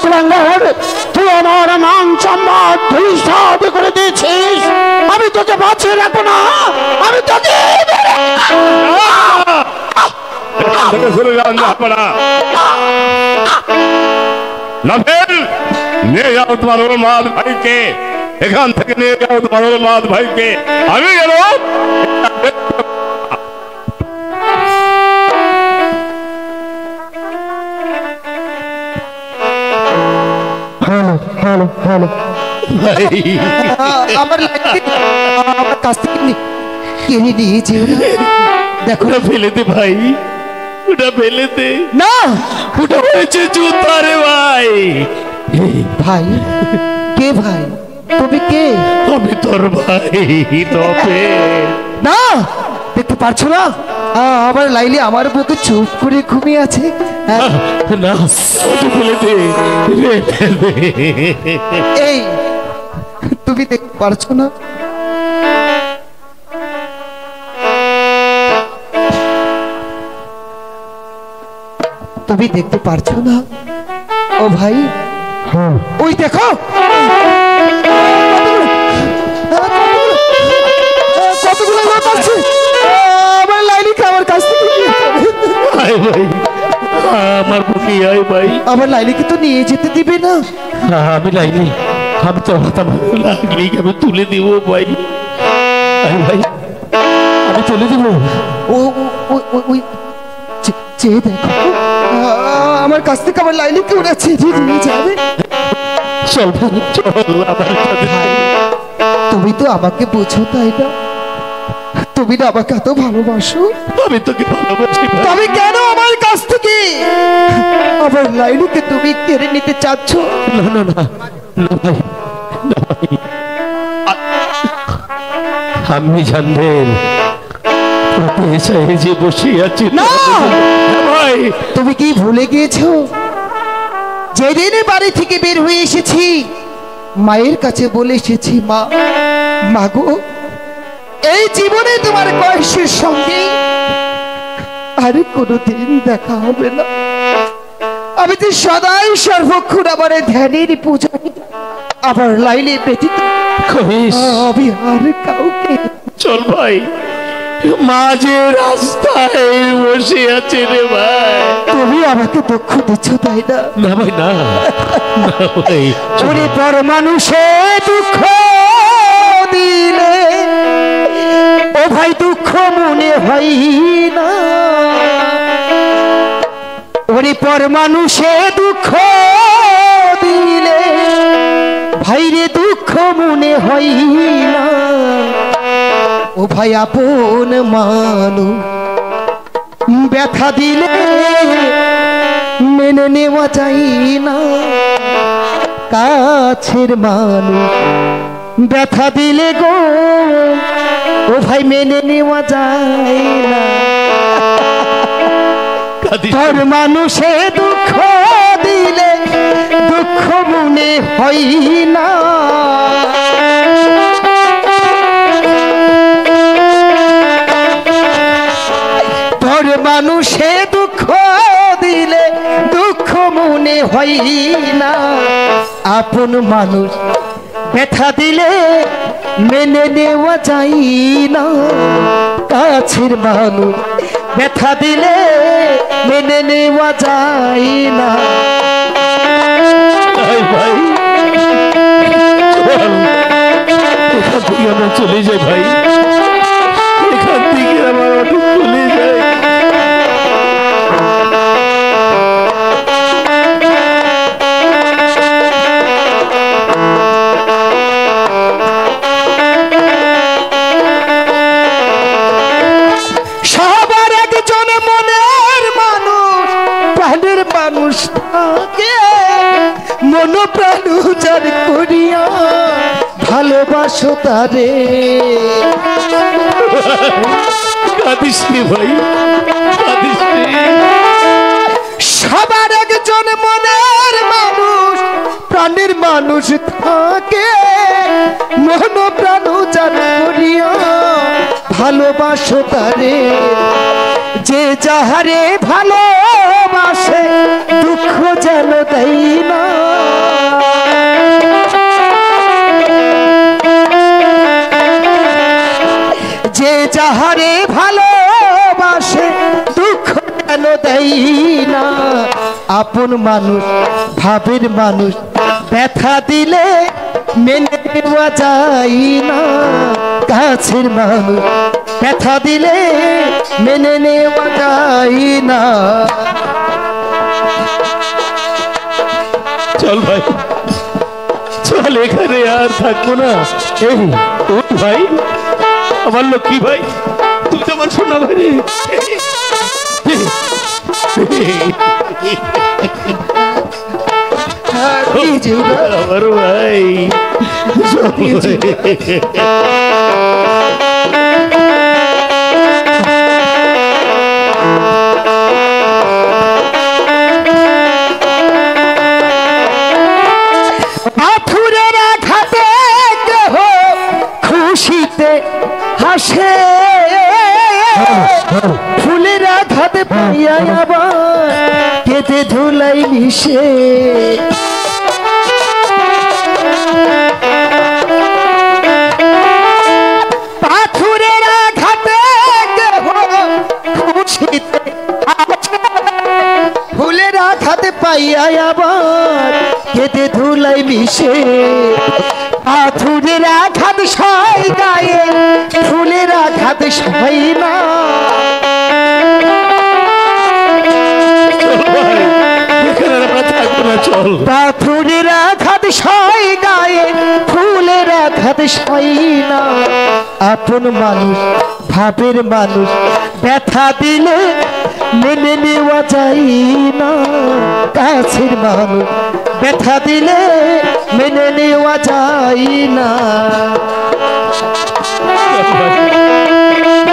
কুলাঙ্গার, তুই আমার মান সম্মান ধূলিসাৎ করে দিয়েছিস। আমি তোকে বাঁচিয়ে রাখবো না, আমি তোকে নিয়ে যাও তোমার উন্মাদ ভাইকে, এখান থেকে নিয়ে যাও তোমার উন্মাদ ভাইকে। আমি গেল আমার কাছ থেকে কিনে নিয়েছে। দেখো ওটা ফেলে দে ভাই, ওটা ফেলে দে না, ওটা হয়েছে জুতা রে ভাই। ভাই কে? ভাই তুমি কে? আমি তোর ভাই। তবে না, দেখতে পারছো না আমার লাইলি আমার বুকে চুপ করে ঘুমিয়ে আছে। না ফেলে দে, এই তুমি দেখতে পারছো না? তুমি দেখতে পারছো না? ও ভাই, ওই দেখো কতগুলো লোক আসছে আমার লাইলিকে আমার কাছ থেকে নিয়ে যাবে। আমার বুকে আয় ভাই। আমার লাইলিকে তো নিয়ে যেতে দিবে না। আমি লাইনি, আমি তো লাগলি আমি তুলে দিব ভাই। ভাই আমি তুলে দিব। ও ওই চেয়ে দেখো আমার কাছ থেকে আমার লাইলিকে ওরা ছেড়ে নিয়ে যাবে। চল চল আমার সাথে। তুমি তো আমাকে বোঝো তাই না? তুমি না আমাকে এত ভালোবাসো। আমি তোকে ভালোবাসি। তবে কেন আমার কাছ থেকে আমার লাইলিকে তুমি কেড়ে নিতে চাচ্ছ? না না না না ভাই, না ভাই। আমি জানবেন যে বসে আছি না ভাই। তুমি কি ভুলে গিয়েছো যেদিন বাড়ি থেকে বের হয়ে এসেছি মায়ের কাছে বলে এসেছি, মা মাগো এই জীবনে তোমার বয়সের সঙ্গে আর কোনোদিন দেখা হবে না। আমি তো সদাই সর্বক্ষণ আমার ধ্যানের পূজা আবার লাইলে ব্যতীত আমি আর কাউকে। চল ভাই, মাঝে রাস্তায় বসে আছে রে ভাই। তুমি আমাকে দুঃখ দিচ্ছ তাই না? না ভাই না ভাই। ওরে পর মানুষে দুঃখ দিলে ও ভাই দুঃখ মনে হয় না। ওরে পর মানুষে দুঃখ দিলে ভাইরে দুঃখ মনে হয় না। ও ভাই আপন মানুষ ব্যথা দিলে মেনে নেওয়া যায় না। কাছের মানুষ ব্যথা দিলে গো ও ভাই মেনে নেওয়া যায় না। তোর মানুষে দুঃখ দিলে দুঃখ মনে হয় না। তোর মানুষে দুঃখ দিলে দুঃখ মনে হয় না। আপন মানুষ ব্যথা দিলে মেনে নেওয়া যায় না। কাছের মানুষ ব্যথা দিলে মেনে নেওয়া যায় না। ভাই এখান থেকে আমরা চলে যাই ভাই, এখান থেকে আমার অটো চলে যায়। সবার একজন মনের মানুষ প্রাণের মানুষ থাকে। মন প্রাণ উজার করিয়া ভালোবাসো তারে। কাঁদিস নি ভাই, কাঁদিস নি। সবার একজন মনের মানুষ প্রাণের মানুষ থাকে। মন প্রাণ উজার করিয়া ভালোবাসো তারে। যে যাহারে ভালোবাসে দুঃখ যেন দেয় না। যে যাহারে ভালোবাসে দুঃখ কেন দেয় না, আপন মানুষ ভাবের মানুষ ব্যথা দিলে মেনে নেওয়া যায় না, কাছের মানুষ ব্যথা দিলে মেনে নেওয়া যায় না। চল ভাই চল, এখানে আর থাকবো না। এই ওই ভাই, আমার লক্ষ্মী ভাই, তুই তো আমার শোনা ভাই রে। আমার ভাই পাথরের আঘাতে কেহ খুশিতে হাসে, ফুলের আঘাতে পাইয়া আবার কেঁদে ধুলাই মিশে। পাথরের আঘাতে কেহ খুশিতে হাসে, ফুলের আঘাতে পাইয়া আবার কেঁদে ধুলাই মিশে। পাথরের আঘাত সয় গায়ে, ফুলের আঘাত সয় না। পাথরের আঘাত সয় গায়ে, ফুলের আঘাত সয় না, আপন মানুষ ভাবের মানুষ ব্যথা দিলে মেনে নেওয়া যায় না, কাছের মানুষ ব্যথা দিলে মেনে নেওয়া যায় না।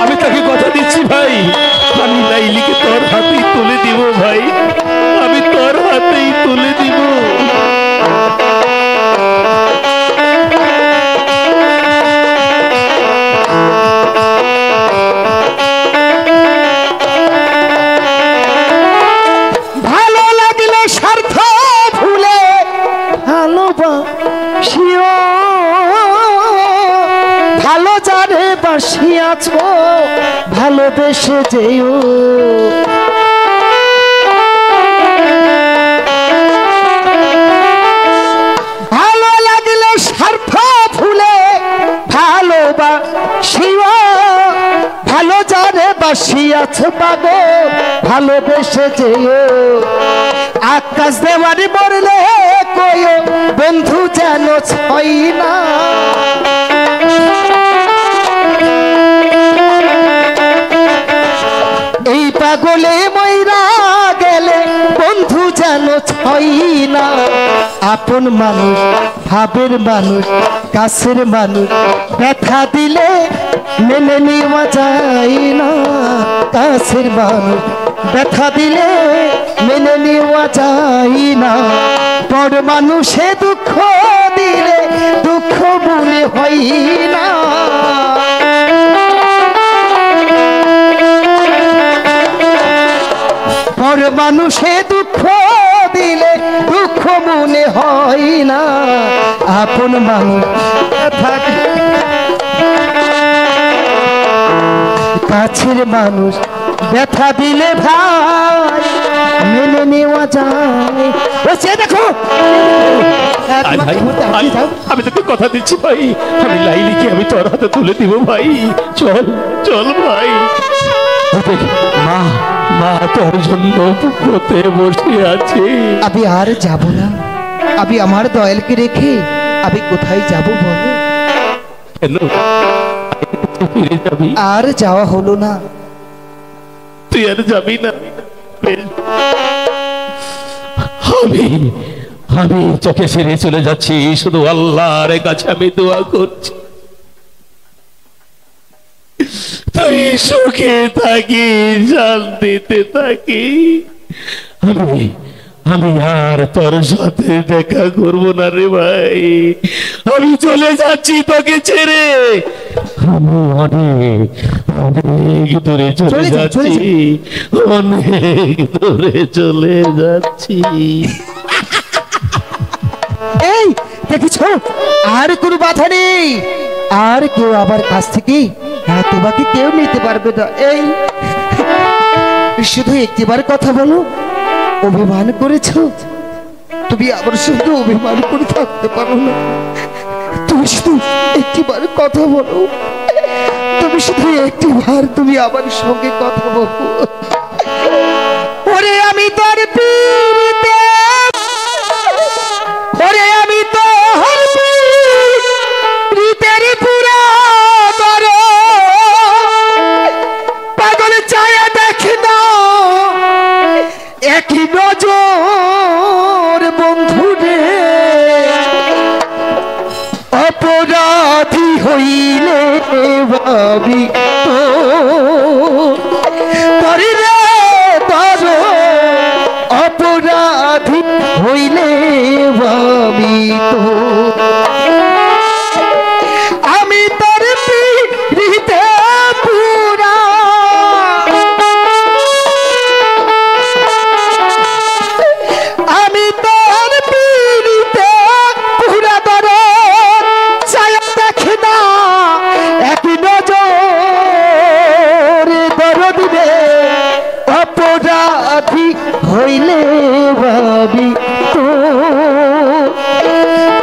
আমি তাকে কথা দিচ্ছি ভাই, আমি লাইলিকে তোর হাতেই তুলে দিব ভাই, আমি তোর হাতেই তুলে দিব। ভালো লাগলে স্বার্থ ভুলে ভালোবাসিও, ভালো যারে বাসিয়াছ ভালোবেসে যেও। ভালো লাগলে স্বার্থ ভুলে ভালোবাসিও, ভালো যারে বাসিয়াছ পাগো ভালোবেসে যেও। আকাশ দেওয়ারি বললে কয়ো বন্ধু যেন ছয় না, এই পাগলে ময়রা গেলে বন্ধু যেন ছয় না, আপন মানুষ ভাবের মানুষ কাছের মানুষ ব্যথা দিলে মেনে নেওয়া যায় না, কাছের মানুষ ব্যথা দিলে মেনে নেওয়া যায় না। বড় মানুষে দুঃখ দিলে দুঃখ মনে হয় না, বড় মানুষে দুঃখ দিলে দুঃখ মনে হয় না, আপন মানুষ কাছের মানুষ ব্যথা দিলে ভাই মেনে নেওয়া যায়। দেখো আমি তোকে কথা দিচ্ছি ভাই, আমি লাইলিকে আমি তোর হাতে তুলে দিব ভাই। চল চল ভাই। মা মা তোর জন্য পুকুরতে বসে আছে। আমি আর যাব না, আমি আমার দয়ালকে রেখে আমি কোথায় যাব বলো? কেন ফিরে যাবি? আর যাওয়া হলো না। তুই আর যাবি না? আমি আমি তোকে ছেড়ে চলে যাচ্ছি, শুধু আল্লাহর কাছে আমি দোয়া করছি তুই সুখে থাকি, শান্তিতে থাকি। আমি আমি আর তোর সাথে দেখা করবো না রে ভাই, আমি চলে যাচ্ছি তোকে ছেড়ে। আমি অনেক অনেক দূরে চলে যাচ্ছি, অনেক দূরে চলে যাচ্ছি। এই দেখেছ, আর কোনো বাধা নেই, আর কেউ আমার কাছ থেকে হ্যাঁ, তোমাকে কেউ নিতে পারবে না। এই শুধু একটিবার কথা বলো, অভিমান করেছো? তুমি আবার শুধু অভিমান করে থাকতে পারো না। তুমি শুধু একটিবার কথা বলো, তুমি শুধু একটিবার তুমি আমার সঙ্গে কথা বলো। ওরে আমি তোর পীড়িতে, ওরে আমি তোর পীড়িতের পুরা দর, পাগল চায়া দেখ না একই নজর বন্ধু রে। অপরাধী হইলে ভাবি তো তরি রে তর, অপরাধী হইলে ভাবি তো আমি তোর পীড়িতে পুরা, আমি তোর পীড়িতে পুরা দর, চায় দেখ না এক নজর দরদ রে। অপরাধী হইলে ভাবি তো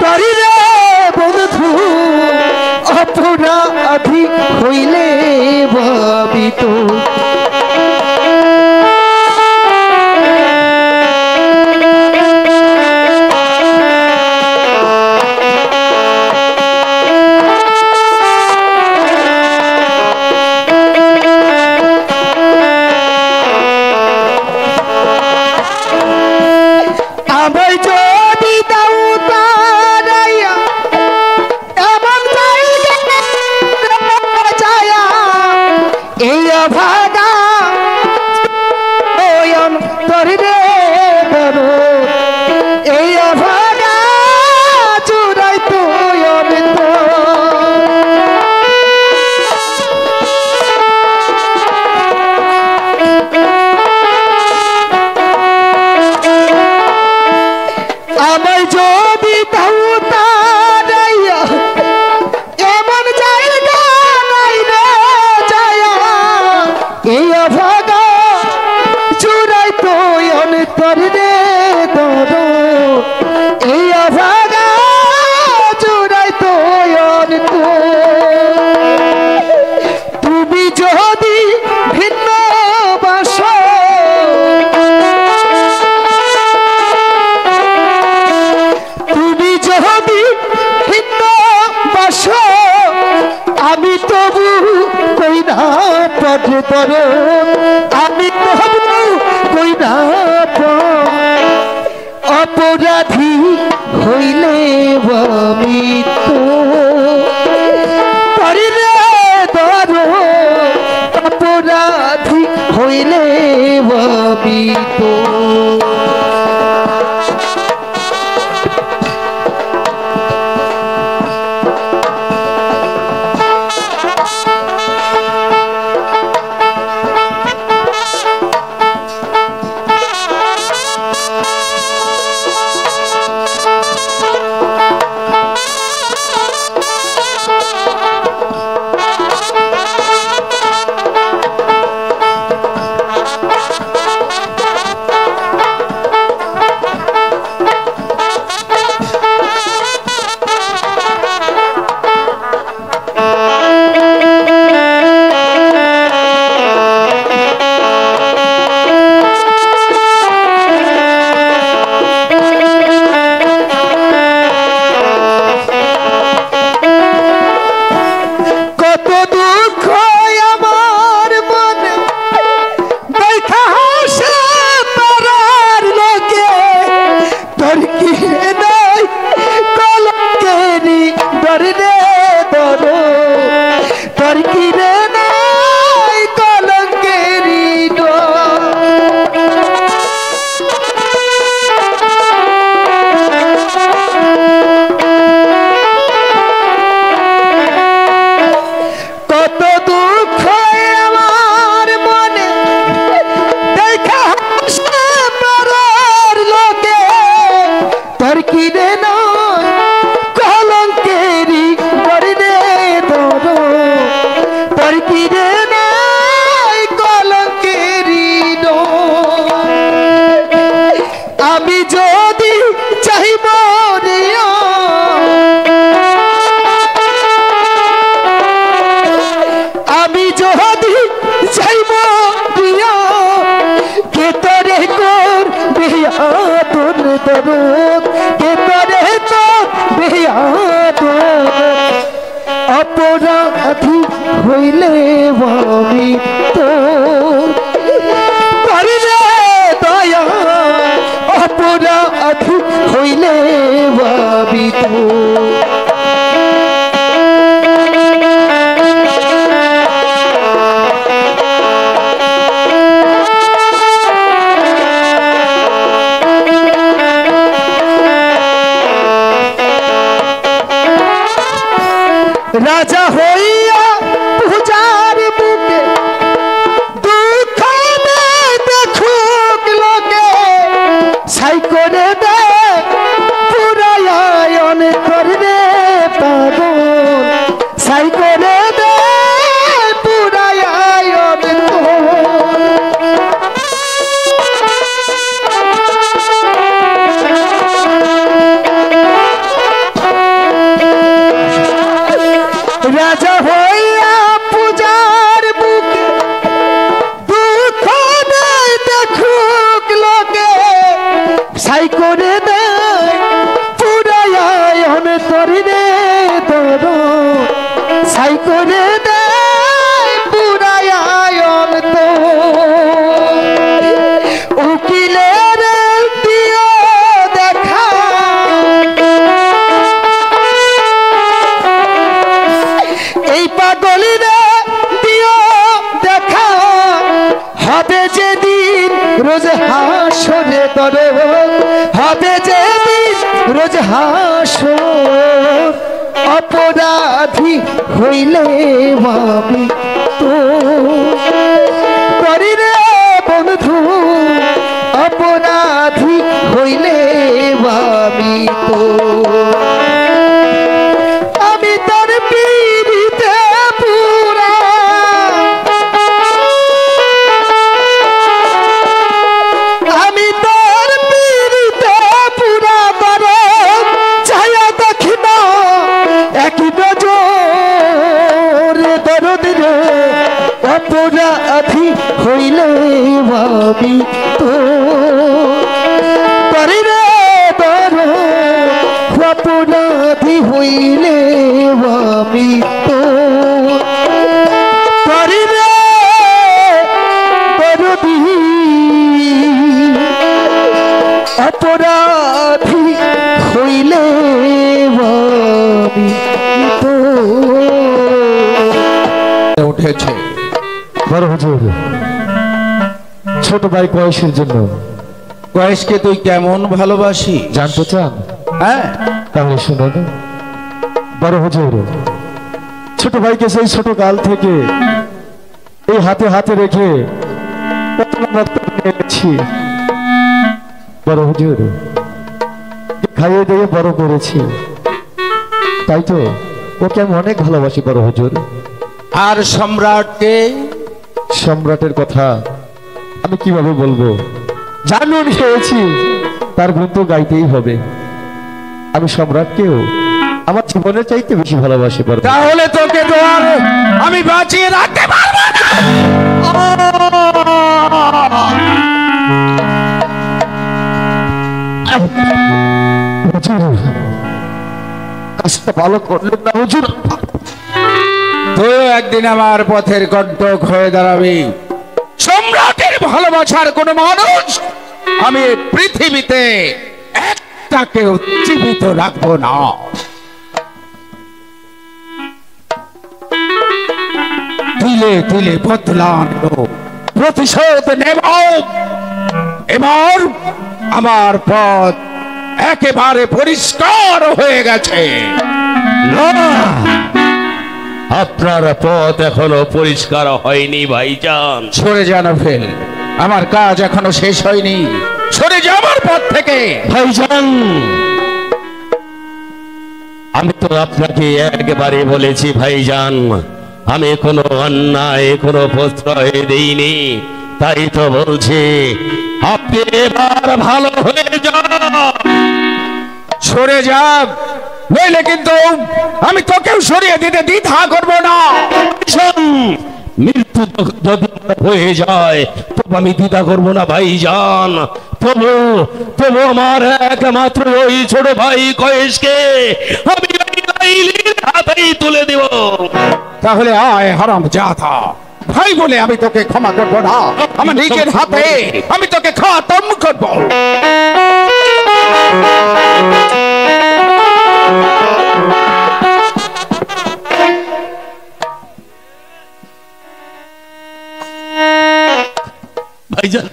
তরি রে বন্ধু, অপরাধী হইলে ভাবি তো। আমায় যদি দাও তারাইয়া এমন জায়গা, এই অভাগা ওই অন্তর রে ধরো, এই অভাগা চুরাই তো অন্তর। আমায় যদি দাও তারাইয়া এমন জায়গা নাই রে যায়া, এই অভাগা চুরাই তো অন্তর রে ধর, এই অভাগা চুরাই তো অন্তর। তুমি যদি ভিন্ন বাসো, তুমি যদি ভিন্ন বাসো, আমি তবু কই না পথে তর, আমি তবু কই না অপরাধী হইলে আমি তো তরি রে ধর, অপরাধী হইলে আমি তো। হইলে আমি তোর করিলে দয়া অপরাধী হইলে আমি তোর রাজা হইয়া পূজার বুকে দুঃখ দেখুক লোকে সাই করে দে পুরায়ন করবে পাগল সাই করে দে পুরায়ন রাজা হইয়া পূজার বুকে দুঃখ দেখুক লোকে সাই করে দেয় পুরায়ন তরিরে তোর সাই করে দেয় পুরায়ন তো উকিলের দিও দেখা এই পাগলিরে দিও দেখা হবে যেদিন রোজ হাসরে তরে হবে যেদিন রোজ হাসর অপরাধী হইলে আমি তো করিরে বন্ধু অপরাধী হইলে আমি তো আমি তোর পীড়িতে পুরা আমি তোর পীড়িতে পুরা বড় ছায়া দেখি না একই নজরে দরদ রে অপরাধী হইলে আমি তো করিরে বড় অপরাধী হইলে আমি তো করিবে বরদি অপরাধী হইলে আমি তো উঠেছে। বড় হুজুর, ছোট ভাই কয়েসের জন্য কয়েসকে তুই কেমন ভালোবাসি জানতে চান? হ্যাঁ, তাহলে শুনুন। বড় হুজুর, ছোট ভাইকে সেই ছোট কাল থেকে এই হাতে হাতে রেখে এনেছি। বড় হুজুর, খাইয়ে দিয়ে বড় করেছি, তাই তো ওকে আমি অনেক ভালোবাসি। বড় হুজুর, আর সম্রাটকে? সম্রাটের কথা আমি কিভাবে বলবো? জানুন খেয়েছি, তার গুণ তো গাইতেই হবে। আমি সম্রাটকেও আমার জীবনের চাইতে বেশি ভালোবাসি। তাহলে তোকে তো আর আমি বাঁচিয়ে রাখতে পারবো না। কাজটা ভালো করলেন না হুজুর। তুইও একদিন আমার পথের কণ্টক হয়ে দাঁড়াবি। সম্রাটের ভালোবাসার কোন মানুষ আমি পৃথিবীতে একটাকেও জীবিত রাখবো না। দিলে দিলে বদলান প্রতিশোধ নেব। এবার আমার পথ একেবারে পরিষ্কার হয়ে গেছে। আপনার পথ এখনো পরিষ্কার হয়নি ভাইজান। সরে যান ফেল, আমার কাজ এখনো শেষ হয়নি। সরে যা আমার পথ থেকে। ভাইজান, আমি তো আপনাকে একবারে বলেছি ভাইজান, আমি কোনো অন্যায় কোনো প্রশ্রয় দেইনি, তাই তো বলছি আপনি এবার ভালো হয়ে যান। সরে যা, নইলে কিন্তু আমি তোকেও সরিয়ে দিতে দ্বিধা করবো না। মৃত্যু যদি হয়ে যায় তবু আমি দ্বিধা করবো না ভাইজান। তবু তবু আমার একমাত্র ওই ছোট ভাই কয়েসকে আমি লাইলির হাতেই তুলে দেব। তাহলে আয় হারাম জাদা, ভাই বলে আমি তোকে ক্ষমা করব না, আমার নিজের হাতে আমি তোকে খতম করব। ভাইজান,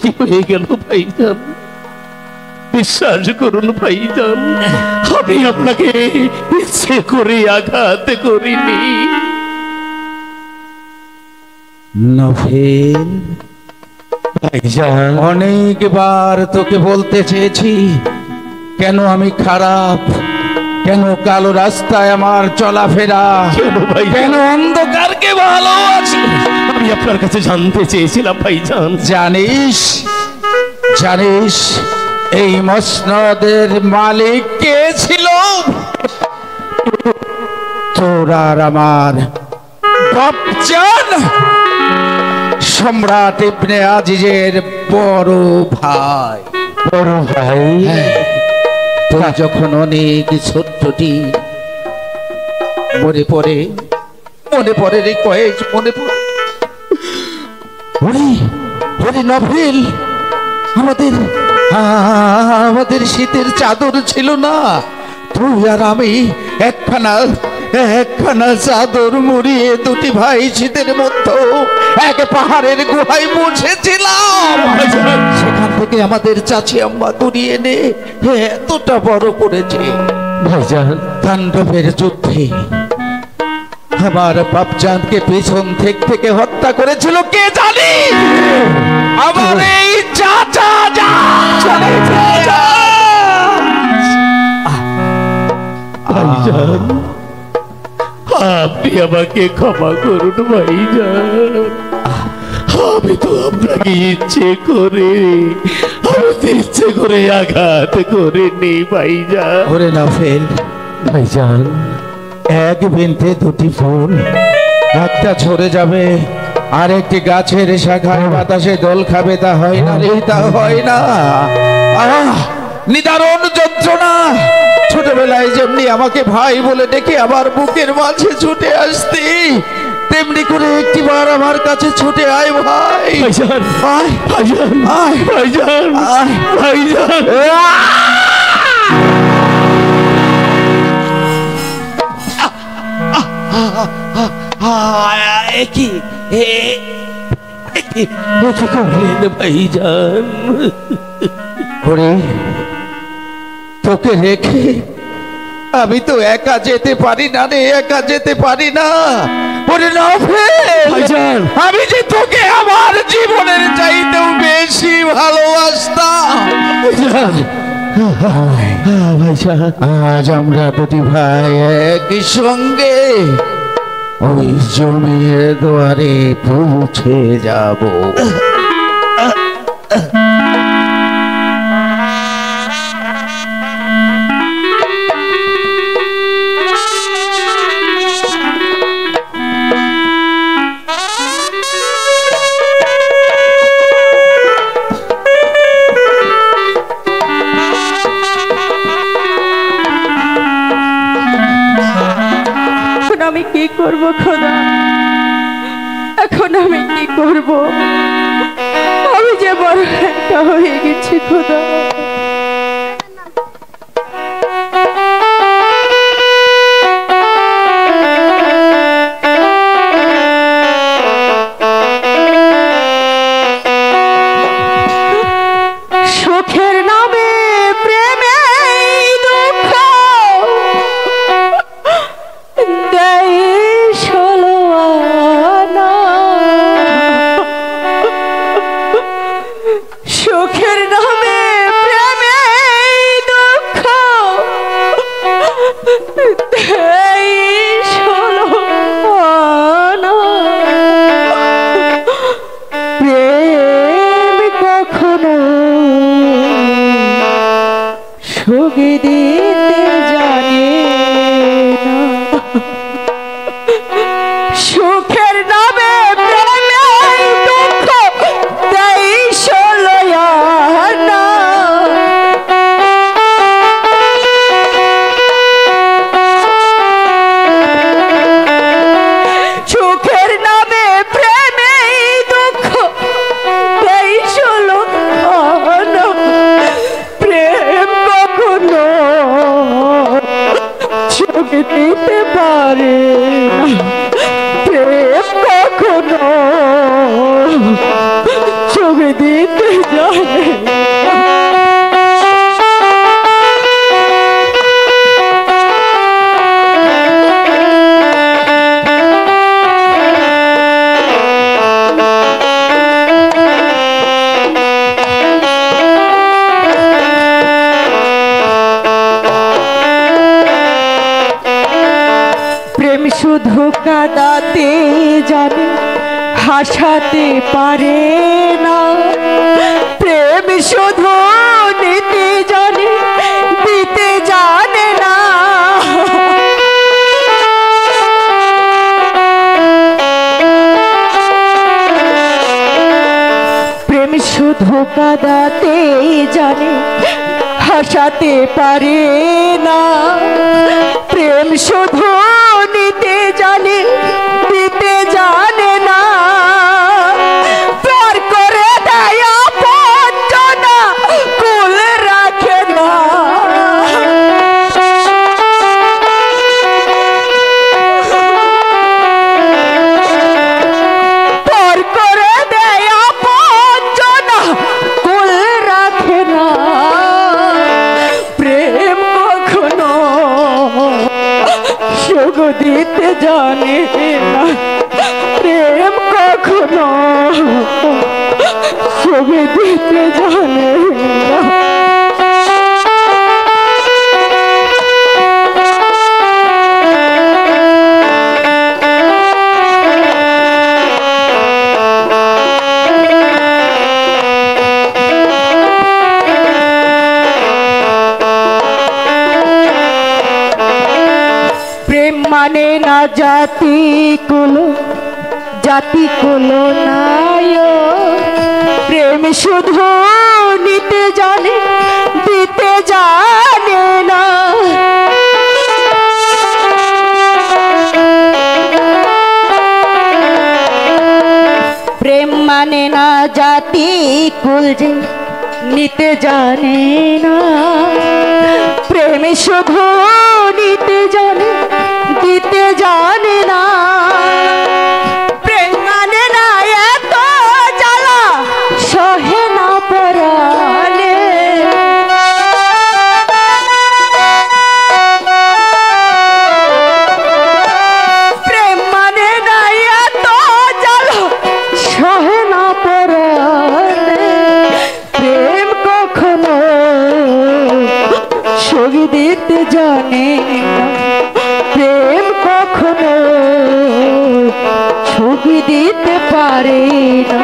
কি হয়ে গেল ভাইজান? বিশ্বাস করুন ভাইজান, আমি আপনাকে ইচ্ছে করে আঘাত করিনি। নভেল, ভাইজান, অনেকবার তোকে বলতে চেয়েছি কেন আমি খারাপ, কেন কালো রাস্তায় আমার চলাফেরা, কেন ভাইজান? কেন অন্ধকারকে ভালোবাসি। আমি আপনার কাছে জানতে চেয়েছিলাম ভাইজান। জানিস জানিস এই মসনদের মালিক কে ছিল? তোর আর আমার বাপজান, সম্রাট ইবনে আজিজের বড় ভাই। বড় ভাই, তুই যখন অনেক ছোট্টটি, মনে পড়ে রে কয়েক, মনে পড়ে? ওরে ওরে নভেল, আমাদের শীতের চাদর ছিল না? তুই আর আমি একখানা চাদর মুড়িয়ে দুটি ভাই শীতের মধ্যে এক পাহাড়ের গুহায় বসেছিলাম। সেখান থেকে আমাদের চাচি আম্মা কুড়িয়ে এনে এতটা বড় করেছে। ভাইজান, তাণ্ডবের যুদ্ধে আমার বাপজানকে পেছন থেকে হত্যা করেছিল কে জানি? আমার এই চাচা ভাইজান, আপনি আমাকে ক্ষমা করুন ভাইজান। আমি তো আপনাকে ইচ্ছে করে আঘাত করিনি ভাইজান। ওরে নভেল, ভাইজান, এক বিনতে দুটি ফুল, একটা ঝরে যাবে আর একটি গাছের শাখায় বাতাসে দোল খাবে, তা হয় না রে, তা হয় না। নিদারুণ যন্ত্রণা। ছোটবেলায় যেমনি আমাকে ভাই বলে ডেকে আমার বুকের মাঝে ছুটে আসতি, তেমনি করে একটিবার আমার কাছে ছুটে আয় ভাই। ভাইজান, আয় ভাইজান, আয় ভাইজান, আয় ভাইজান। কি করলেন ভাইজান? ওরে, তোকে রেখে আমি তো একা যেতে পারি না রে, একা যেতে পারি না। ওরে নভেল, ভাইজান, আমি যে তোকে আমার জীবনের চাইতেও বেশি ভালোবাসতাম। ভাইজান, আজ আমরা দুটি ভাই একই সঙ্গে ওই জমির দুয়ারে পৌঁছে যাব। আমি কি করব খোদা, এখন আমি কি করব? আমি যে বড় একটা হয়ে গেছি খোদা। সুখের নামে প্রেমে দুঃখ দেয় ষোলো আনা। সুখের নামে প্রেম শুধু কাঁদাতে জানে, হাসাতে পারে না। প্রেম শুধু নিতে জানে, দিতে জানে না। প্রেম শুধু কাঁদাতে জানে, হাসাতে পারে না। প্রেম শুধু নিতে জানে, দিতে জানে না। পার করে দেয় আপনজনা, কুল রাখে না। পার করে দেয় আপনজনা, কুল রাখে না। প্রেম কখনো সুখ দিতে জানে না। প্রেম কখনো সুখ দিতে জানে না। প্রেম মানে না জাতি কুল, জাতি কুল নাই। প্রেম শুধু নিতে জানে, দিতে জানে না। প্রেম মানে না জাতি কুল, যে নিতে জানে না। প্রেম শুধু নিতে জানে, দিতে জানে না। প্রেম মানে না এত জ্বালা, সহে না পরালে। প্রেম মানে না এত জ্বালা, সহে না পরালে। প্রেম কখনো সুখ দিতে জানে না। প্রেম কখনো সুখ দিতে পারে না।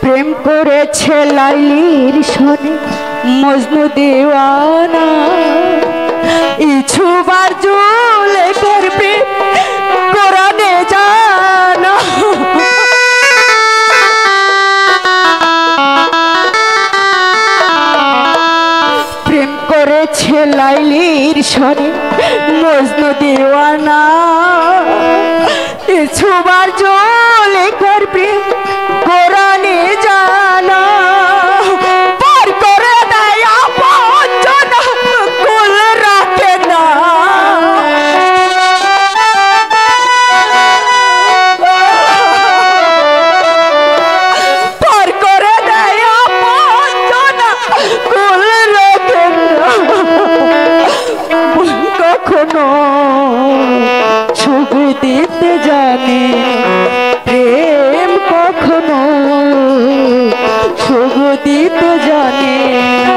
প্রেম করেছে লাইলির সনে মজনু দেওয়ানা। ইছুবার জুলে করবে কোরআনে জানা। প্রেম করেছে লাইলির সনে মজনু দেওয়ানা। ইছুবার জুলে করবে কোরআনে জানা। পার করে দেয় আপনজনা, কুল রাখে না। পার করে দেয় আপনজনা, কুল রাখে না। কখনো সুখ দিতে জানে, প্রেম কখনো সুখ দিতে জানে না।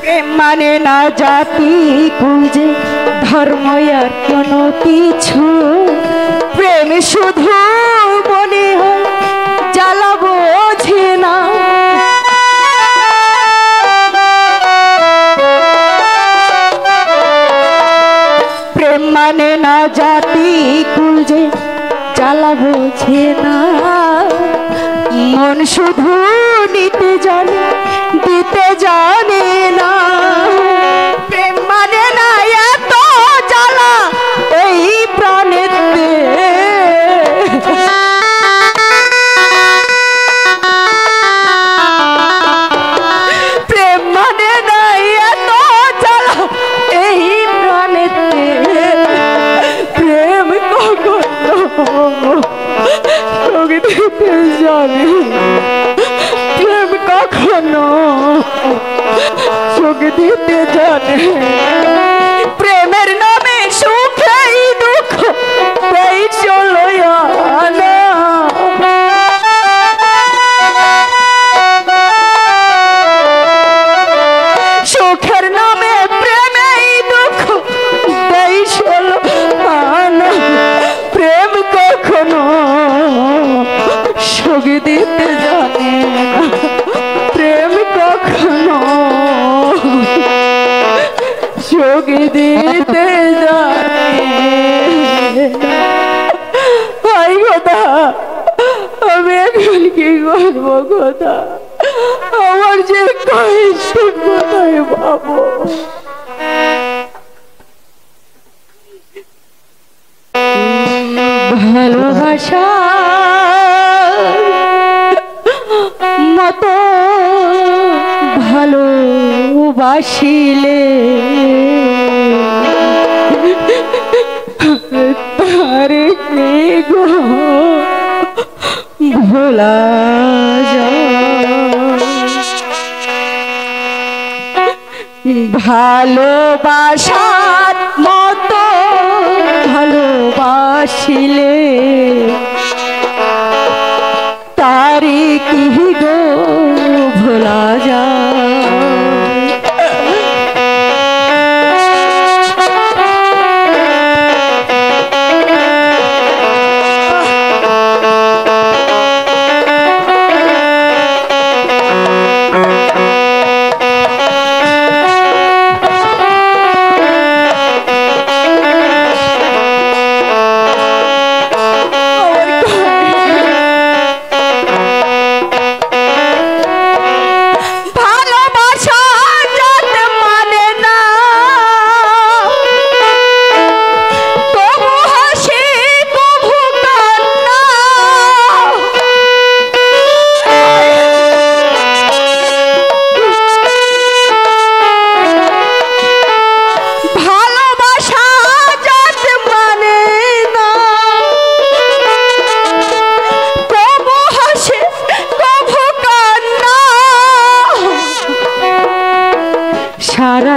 প্রেম মানে না জাতি কুলজে, ধর্ম আর কোনো কিছু। প্রেম শুধু মনে হয় জ্বালা বোঝে না। প্রেম মানে না জাতি কুল, যে জ্বালা বোঝে না। মন শুধু নিতে জানে, দিতে জানে না। প্রেম মানে না এত জ্বালা এই প্রাণেতে। সুখ দিতে জানে প্রেমের নামে সুখেই দুঃখ এই চলো আনা সুখের নামে প্রেমেই দুঃখ এই চলো আনা প্রেম কখনো সুখ দিতে জানে না প্রেম কখনো সুখ দিতে জানে ভাই কথা আমি এখন কি করবো কথা আমার যে কষ্ট কোথায় পাবো ভালোবাসা মতো ভালোবাসিলে তারে কে গো ভোলা যায় ভালোবাসার মতো ভালোবাসিলে তারি কি গো ভোলা যায়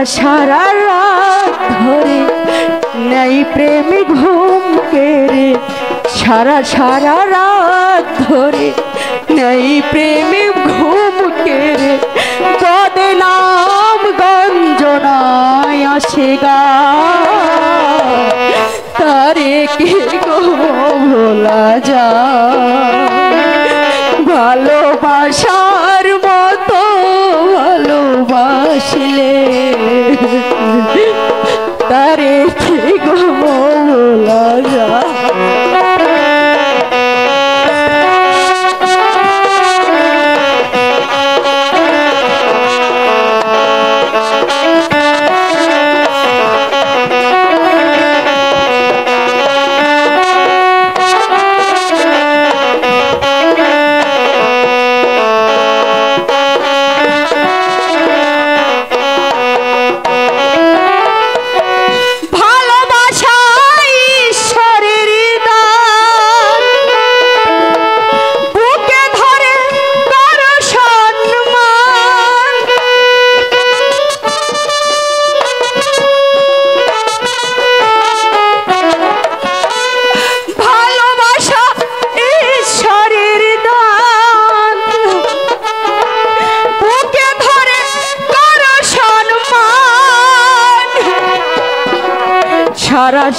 সারা রাত ধরে নাই প্রেম ঘুম কেড়ে সারা রাত ধরে নাই প্রেম ঘুম কেড়ে বদনাম গঞ্জনায় আসে গা তারে কে গো ভোলা যায় ভালোবাসার মতো ভালোবাসলে তারে কে গো ভোলা যায়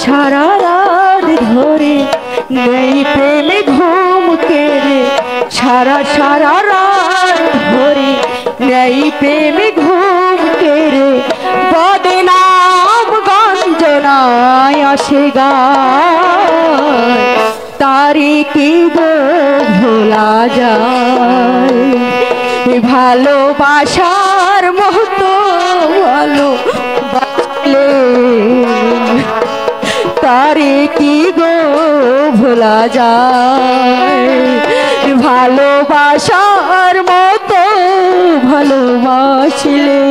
সারা রাত ধরে নেই প্রেমে ঘুম কেড়ে সারা রাত ধরে নেই প্রেমে ঘুম কেড়ে বদনাম গঞ্জনায় আসে গায় তারি কি গো ভোলা যায় ভালোবাসার মতো ভালো তারে কি গো ভোলা যায় ভালোবাসার মতো ভালোবাসলে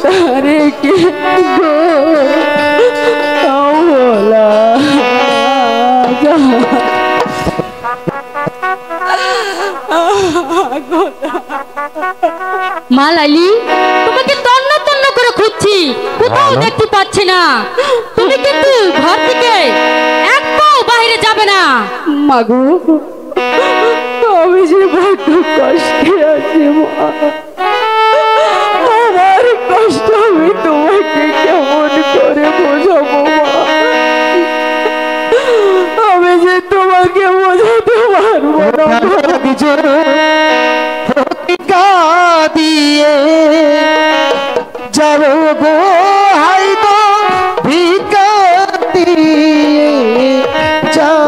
তারে কি গো ভোলা যায় মা লাইলি, তোমাকে তন্ন তন্ন করে খুঁজছি, কোথাও দেখতে পাচ্ছি না। তুমি কিন্তু ঘর থেকে এক পাও বাইরে যাবে না। মাগো, আমি যে বড্ড কষ্টে আছি মা। আমার কষ্ট আমি তোমাকে কেমন করে বোঝাবো মা? আমি যে তোমাকে বোঝাতে পারবো না। প্রতিজ্ঞা দিয়ে যাবো গো, হাই গো ভিক্ষা দিয়ে যাও।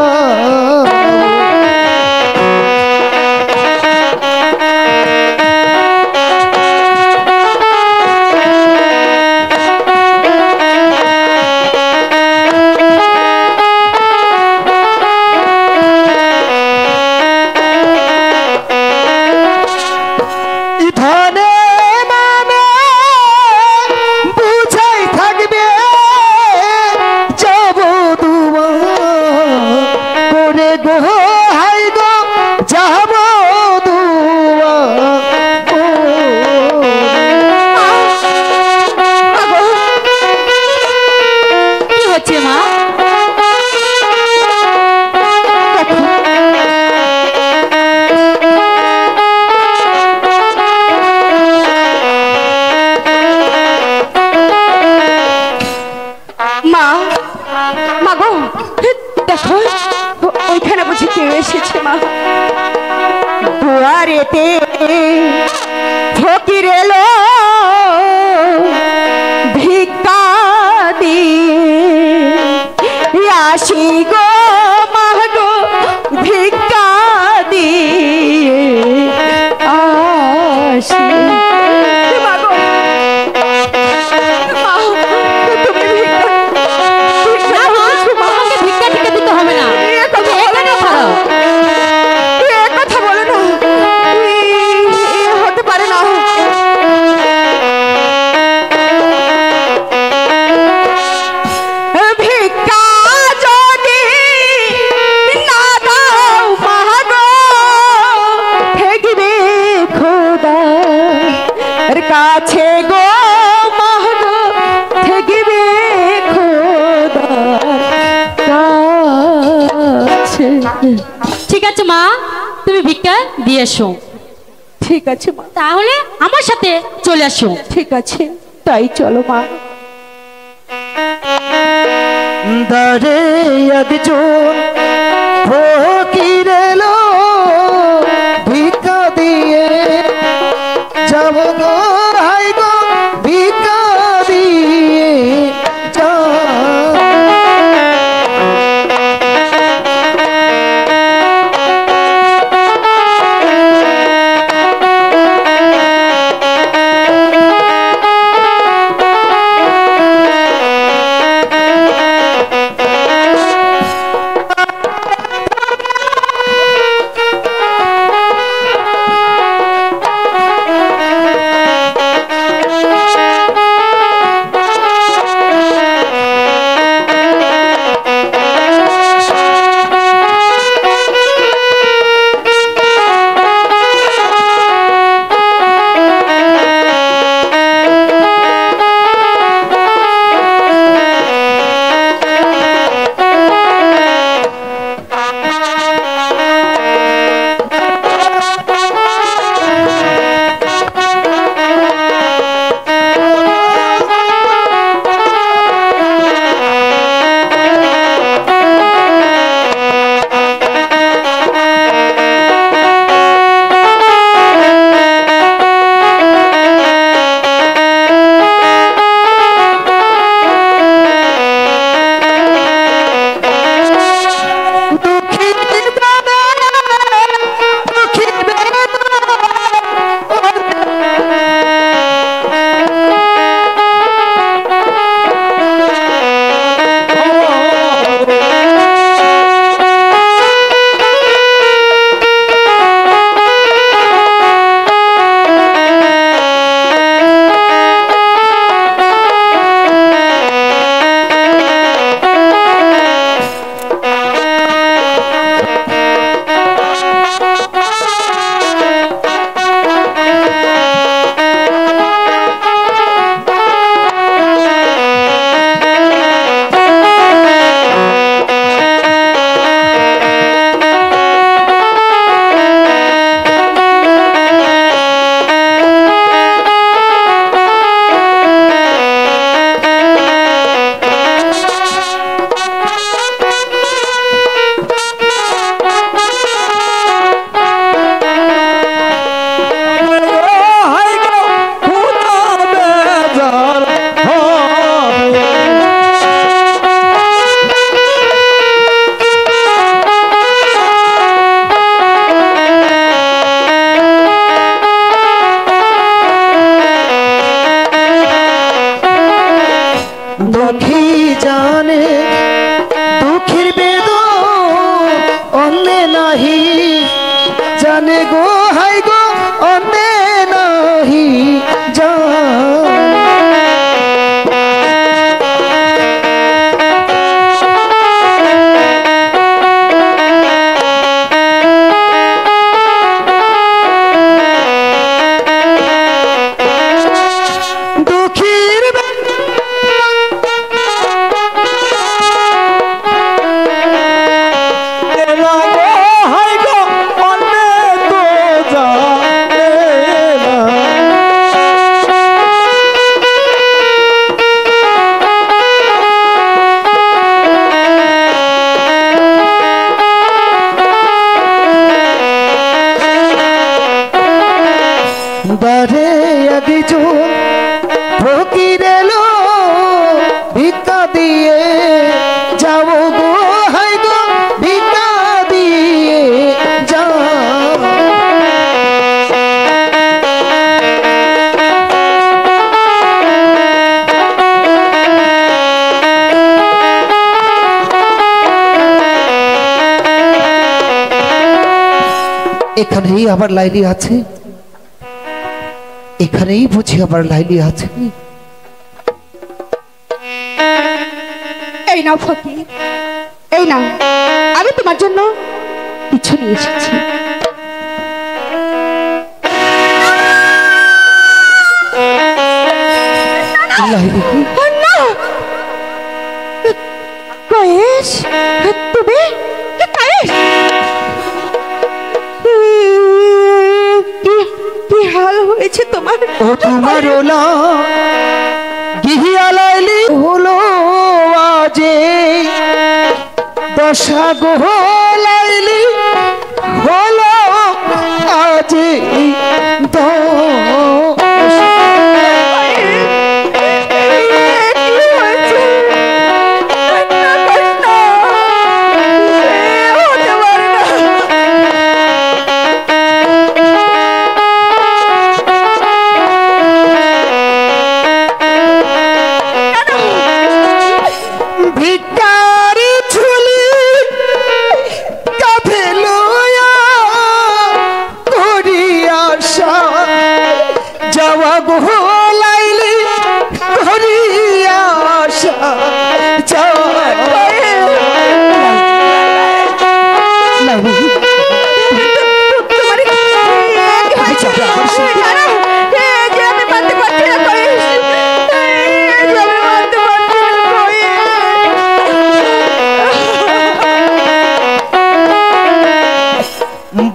ধনে মানে বুঝাই থাকবে, যাব দুয়া করে গো, হাই গো যাব দুয়া। কি হচ্ছে মা? মা, মাগো, দেখো ওইখানে বুঝি কেউ এসেছে মা। দুয়ারেতে ফকির এলো ভিক্ষা দিয়ে, আসি গো মা গো ভিক্ষা দিয়ে আসি। মাগো, মা, তুমি না মা, আমাকে ভিক্ষা টিকা দিতে হবে না, তুমি এখানে খাও। কথা বলো না, হতে পারে না। ভিক্ষা যদি না দাও মা গো, ঠেকবে খোদার কাছে গো মা গো, ঠেকবে খোদার কাছে। ঠিক আছে মা, তুমি ভিক্ষা দিয়ে এসো। ঠিক আছে মা, তাহলে আমার সাথে চলে আসো। ঠিক আছে, তাই চলো মা। দারে একজন ফকির এলো ভিক্ষা দিয়ে, যাব গো, হাই গো ভিক্ষা দিয়ে যাও। দ্বারে একজন ফকির এলো ভিক্ষা দিয়ে যাব গো, হাই গো ভিক্ষা দিয়ে যাও। এখানেই আবার লাইলি আছে, এখানেই বুঝি আবার লাইলি আছে। এই নাও ফকির, এই নাও, আমি তোমার জন্য কিছু নিয়ে এসেছি। লাইলি না কয়েস, তুমি কয়েস, কি হাল হয়েছে তোমার? ও তোমার ওলা গিহিয়া লাইলি হলো আজে দশা গো, লাইলি হলো আজে দশা।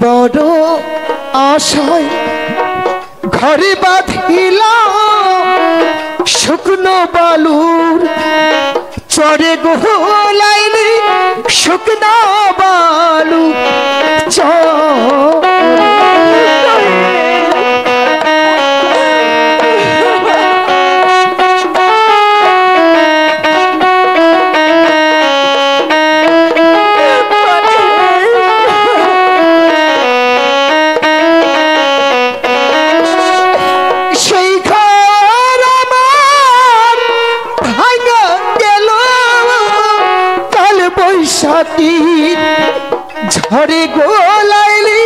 বড় আশায় ঘরে বাঁধিলাম শুকনো বালুর চরে গো, লাইলি শুকনো বালু ঝড়ে গো, লাইলি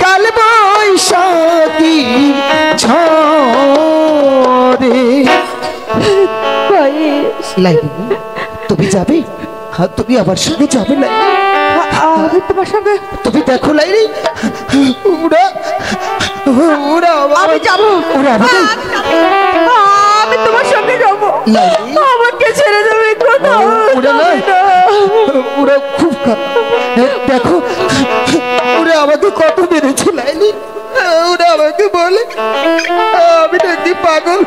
কাল বৈশাখী ঝড়ে। লাইলি তুমি যাবে? হ্যাঁ তুমি আমার সঙ্গে যাবে লাইলি? আমি তোমার সঙ্গে, তুমি দেখো লাইলি ওরা ওরা আমি যাবো, ওরা আমাকে, আমি তোমার সঙ্গে যাবো। লাইলি আমাকে ছেড়ে দেবে কোথাও? ওরা না, ওরা খুব দেখো ওরা আমাকে কত মেরেছে লাইলি। ওরা আমাকে বলে আমি নাকি পাগল।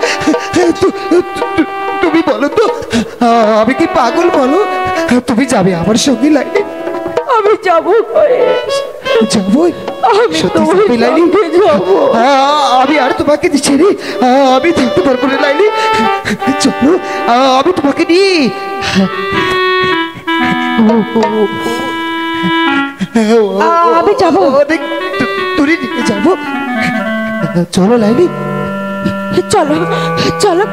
তুমি বলো তো আমি কি পাগল বলো? তুমি যাবে আমার সঙ্গে লাইলি? আমি যাবো, যাবো আমি সত্যি তোমার যাবে লাইলি? সঙ্গে যাবো। আমি আর তোমাকে ছেড়ে আমি থাকতে পারবো না লাইলি। চলো আমি তোমাকে নিয়ে আমি যাবো, অনেক দূরে নিয়ে যাবো। চলো লাইলি, চলো চলো।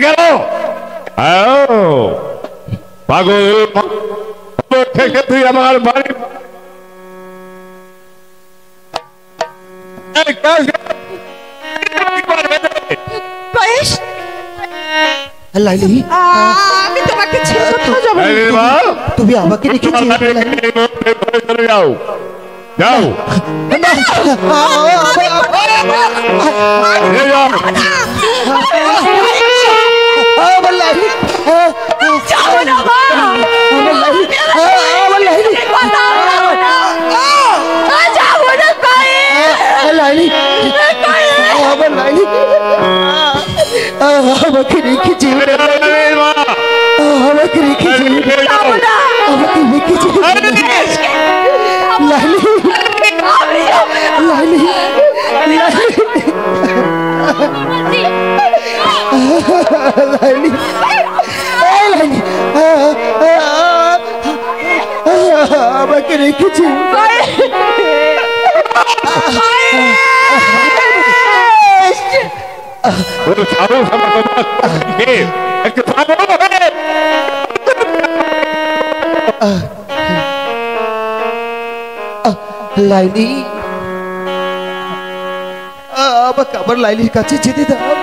গেল পাগল থেকে তুই আমার বাড়ি লাইলি আমি তোমাকে ছেড়ে কোথাও যাবো না। তুমি আমাকে রেখে চলে যাও, যাও আমার লাইলি, যাবো না মা। আমার লাইলি, আমার লাইলি, যাবো না লাইলি, আমার লাইলি, আমাকে রেখে যেও না, আমাকে রেখে যেও না, আমাকে রেখেছি লাইলি লাইলি লাইলি লাইলি আমাকে রেখেছি লাইলি আমাকে আবার লাইলির কাছে যেতে দাও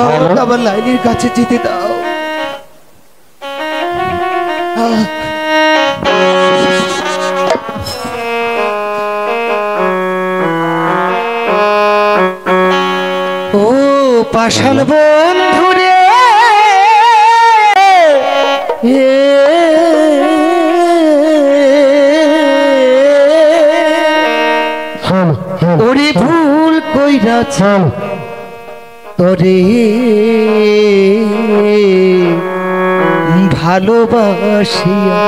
আমাকে আবার লাইলির কাছে যেতে দাও ও পাষাণ বন্ধুরে ওরে ভুল কইরাছ তোরে ভালোবাসিয়া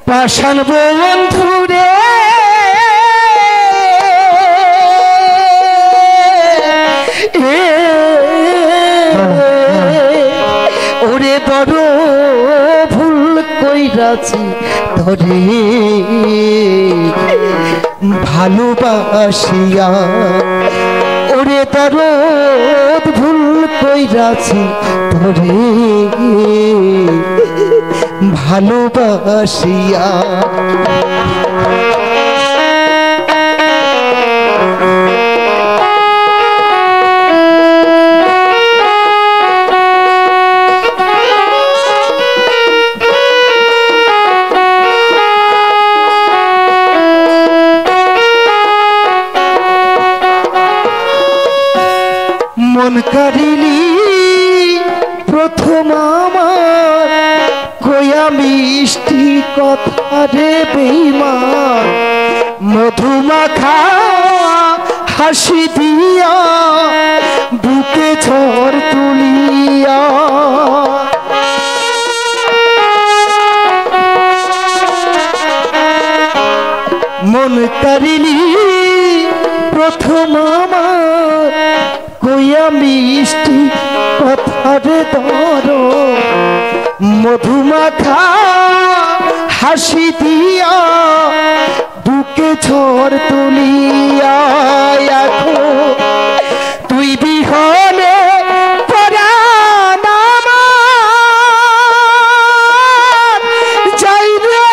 পাষাণ বন্ধুরে ওরে বড় ভুল কইরাছি ধরে ভালোবাসিয়া ওরে দরদ ভুল কইরাছি ধরে ভালোবাসিয়া মন কারিলি প্রথম আমার কয়া মিষ্টি কথা রে বেঈমান মধুমাখা হাসি দিয়া বুকে ঝড় তুলিয়া মন কারিলি প্রথম আমার কয়া মিষ্টি কথা রে ধর মধুমাখা হাসি দিয়া বুকে ঝড় তুলিয়া তুই বিহনে পরাণ আমার যাই রে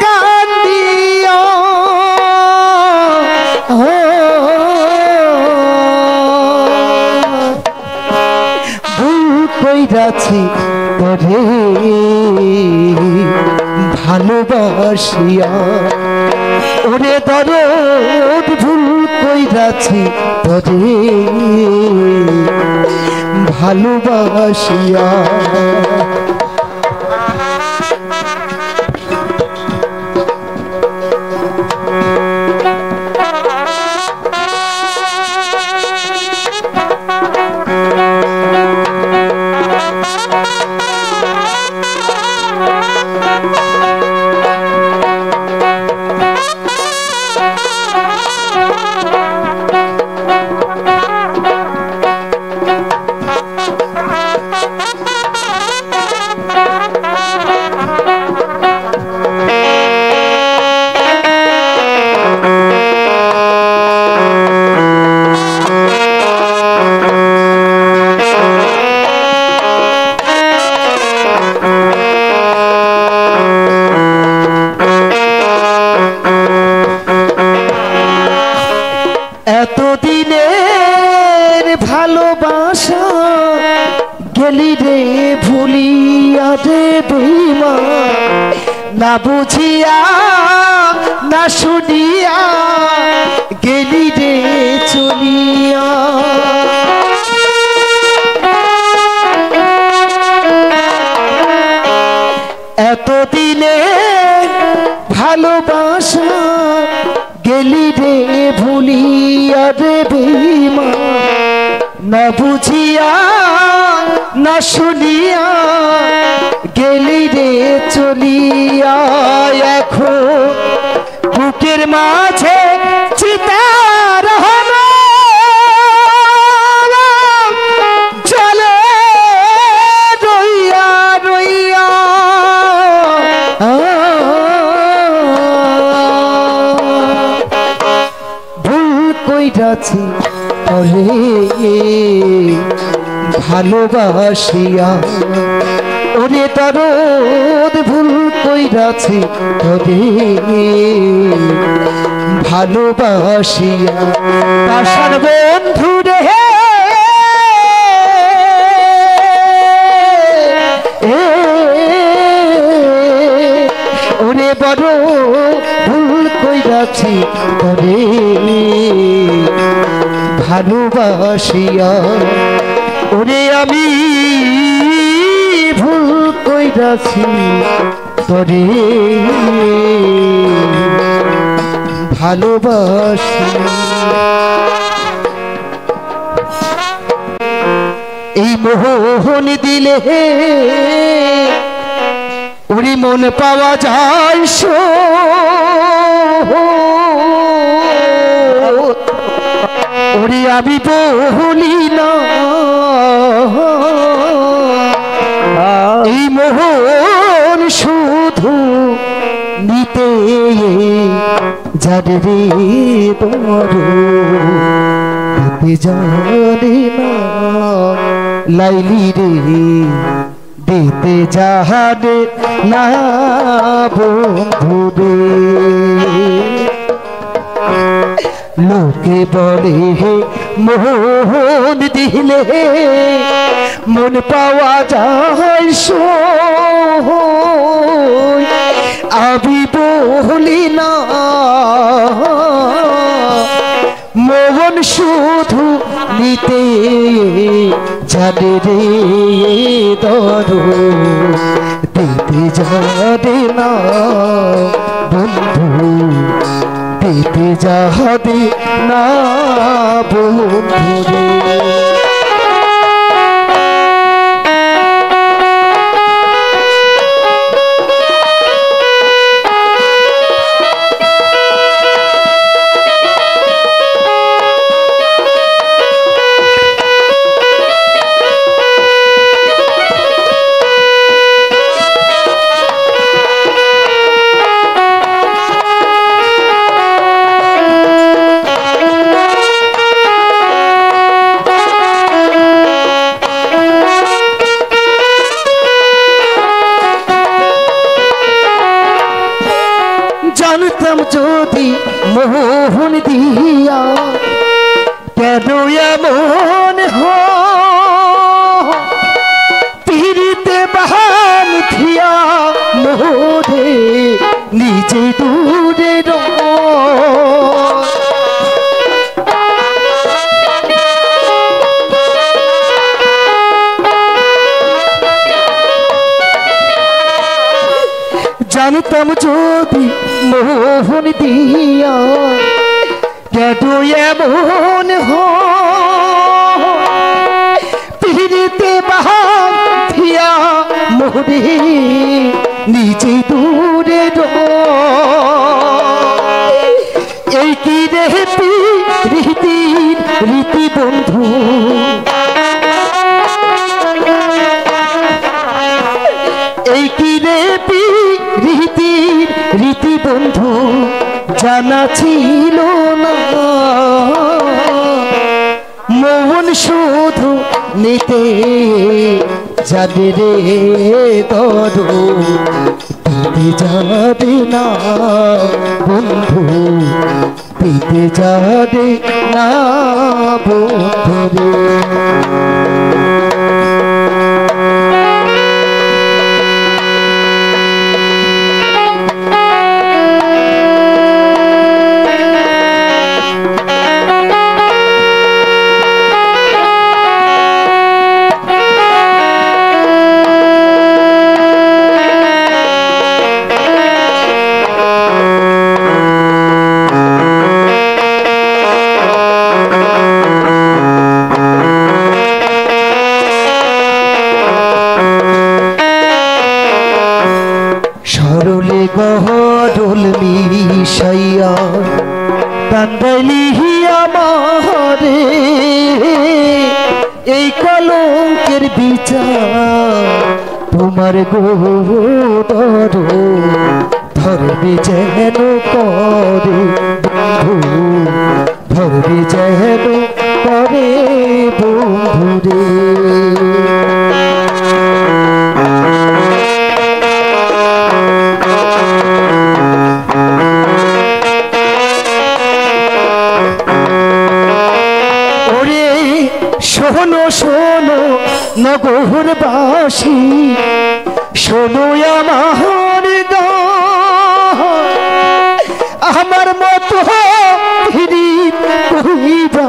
কান্দিয়া ভুল কইরাছি তোরে ভালোবাসিয়া ওরে দরদ ভুল কইরাছি তোরে ভালোবাসিয়া এতদিনের ভালোবাসা গেলি রে ভুলিয়া রে বেঈমান না বুঝিয়া না শুনিয়া গেলি রে চলিয়া। এতদিনে ভালোবাসা গেলি রে ভুলিয়া রে বেঈমান, না বুঝিয়া না শুনিয়া গেলি রে চলিয়া। এখন বুকের মাঝে চিতার চলে রইয়া রইয়া। ভুল কইরাছি ওরে ভালোবাসিয়া, ওরে দরদ ভুল কইরাছি ওরে ভালোবাসিয়া। পাষাণ বন্ধু রে ওরে বড় ভুল কইরাছি ওরে ভালোবাসিয়া। ওরে আমি ভুল কইরাছি তোরে ভালোবাসি। এই মোহন দিলে ওরে মন পাওয়া যায় ওরে আমি বলি না এই মোহন শুধু নিতে যারে রে দিতে যারে না লাইলি রে দিতে যারে না বন্ধু রে। লোকে বলে মোহন দিলে মন পাওয়া যায় আমি বলি না মোহন শুধু নিতে জানে রে দরো দিতে যাবে না বন্ধু দিতে যাবে না বন্ধু রে। জানতাম যদি মোহন দিয়া কেন এমন পিরিতে বাহান থিয়া মোরে নিজে দূরে জানতাম যদি মোহন দিয়া কেন এমন পিড়িতে বাহান থিয়া মোরে নিজে দূরে এই কি রে রীতি বন্ধু এই কি রে রীতি বন্ধু জানা ছিল না মোহন শুধু নিতে যাবে রে দরো দিতে যাবে না বন্ধু দিতে যাবে না বন্ধু রে। কান্দাইলি আমারে এই কলঙ্কের বিচার তোমার গোদর ধরবি যেন করে বন্ধু ধরবি যেন করে বন্ধুরে শোনো শোনো নগরবাসী শোনো আমার গান আমার মতো পীড়িত কইরা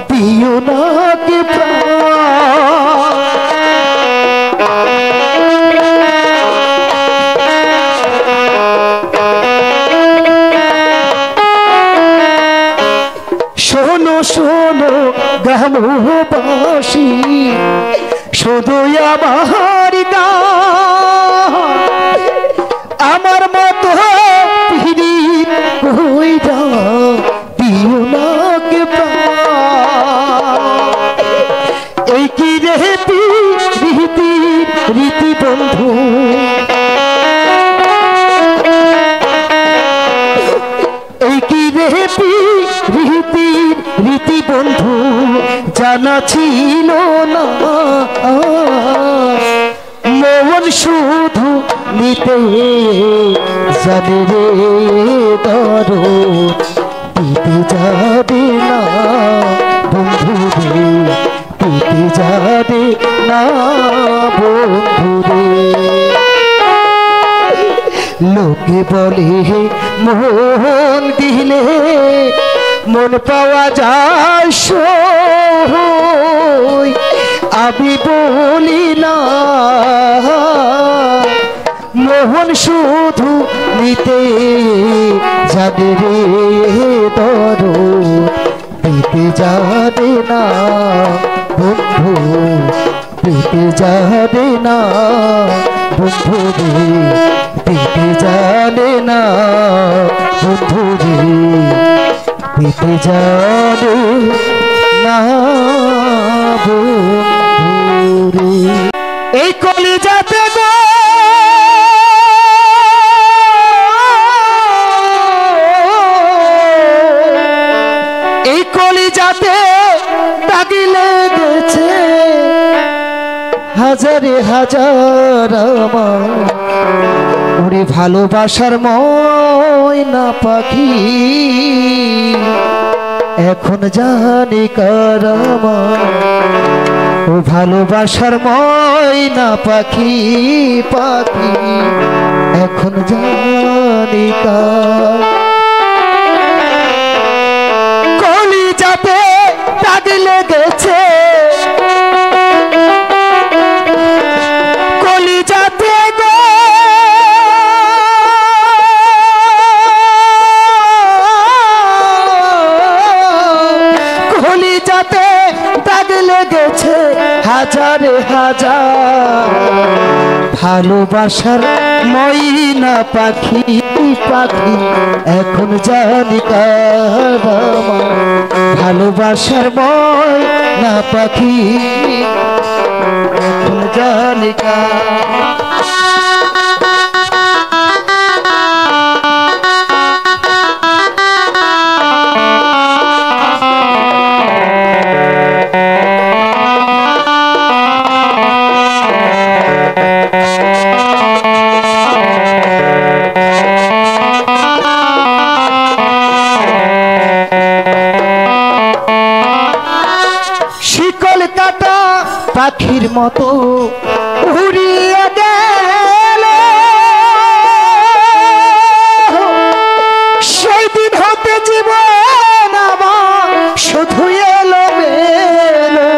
দিও না কে প্রাণ শোনো শোনো গ্রামবাসী শোনো আমার গান আমার মতো পীড়িত কইরা দিও না কে প্রাণ এই কি রে রীতি রীতি বন্ধু এই কি রে রীতি রীতি বন্ধু জানা ছিল না মন শুধু নিতে জানে রে দরদ দিতে যাবে না বন্ধু রে দিতে যাবে না বন্ধু রে লোকে বলে মন দিলে মন পাওয়া যায় সই আমি বলি না মোহন শুধু নিতে যাবে রে দরদ দিতে যাবে না বন্ধু দিতে যাবে না বন্ধু রে দিতে যাবে না বন্ধু রে দিতে যাবে না বন্ধু রে এই কলিজাতে গো এই কলিজাতে দাগি লেগেছে হাজারে হাজার আমার ওরে ভালোবাসার ময়না পাখি এখন জানি কার আমার ও ভালোবাসার ময়না পাখি পাখি এখন জানি কার কলিজাতে দাগ লেগেছে কলিজাতে গো কলিজাতে দাগ লেগেছে হাজারে হাজার ভালোবাসার ময়না পাখি পাখি এখন জানি কার আমার ভালোবাসার ময়না পাখি এখন জানি কার শিকল কাটা পাখির মতো উড়িয়ে গেল সেই দিন হতে জীবন আমার শুধু এলো মেলো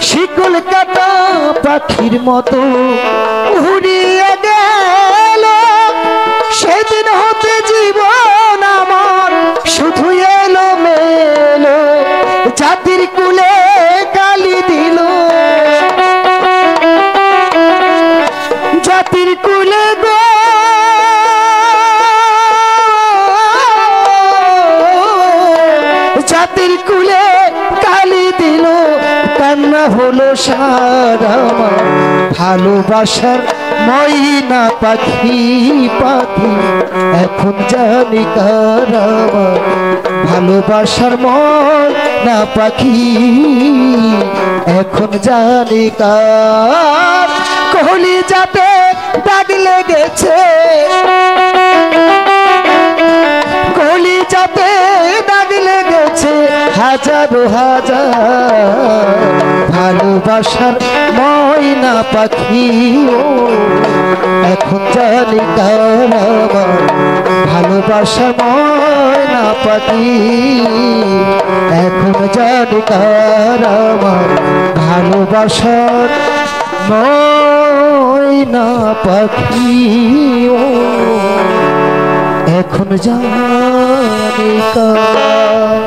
শিকল কাটা পাখির মতো উড়িয়ে গেল সেদিন হতে জীবন আমার শুধু এলো মেলো জাতির কুলে কালি দিল জাতির কুলে গো জাতির কুলে কালি দিল কান্না হলো সারা ভালোবাসার ময়না পাখি পাখি এখন জানি কার আমার ভালোবাসার ময়না পাখি এখন জানি কার কোহলি যাতে দাগ লেগেছে কোহলি যাতে দাগ লেগেছে হাজারো হাজার ভালোবাসার ময়না পাখি এখন জানি কার আমার ভালোবাসার ময়না পাখি এখন জানি কার আমার ভালোবাসার ময়না পাখি এখন জানি কার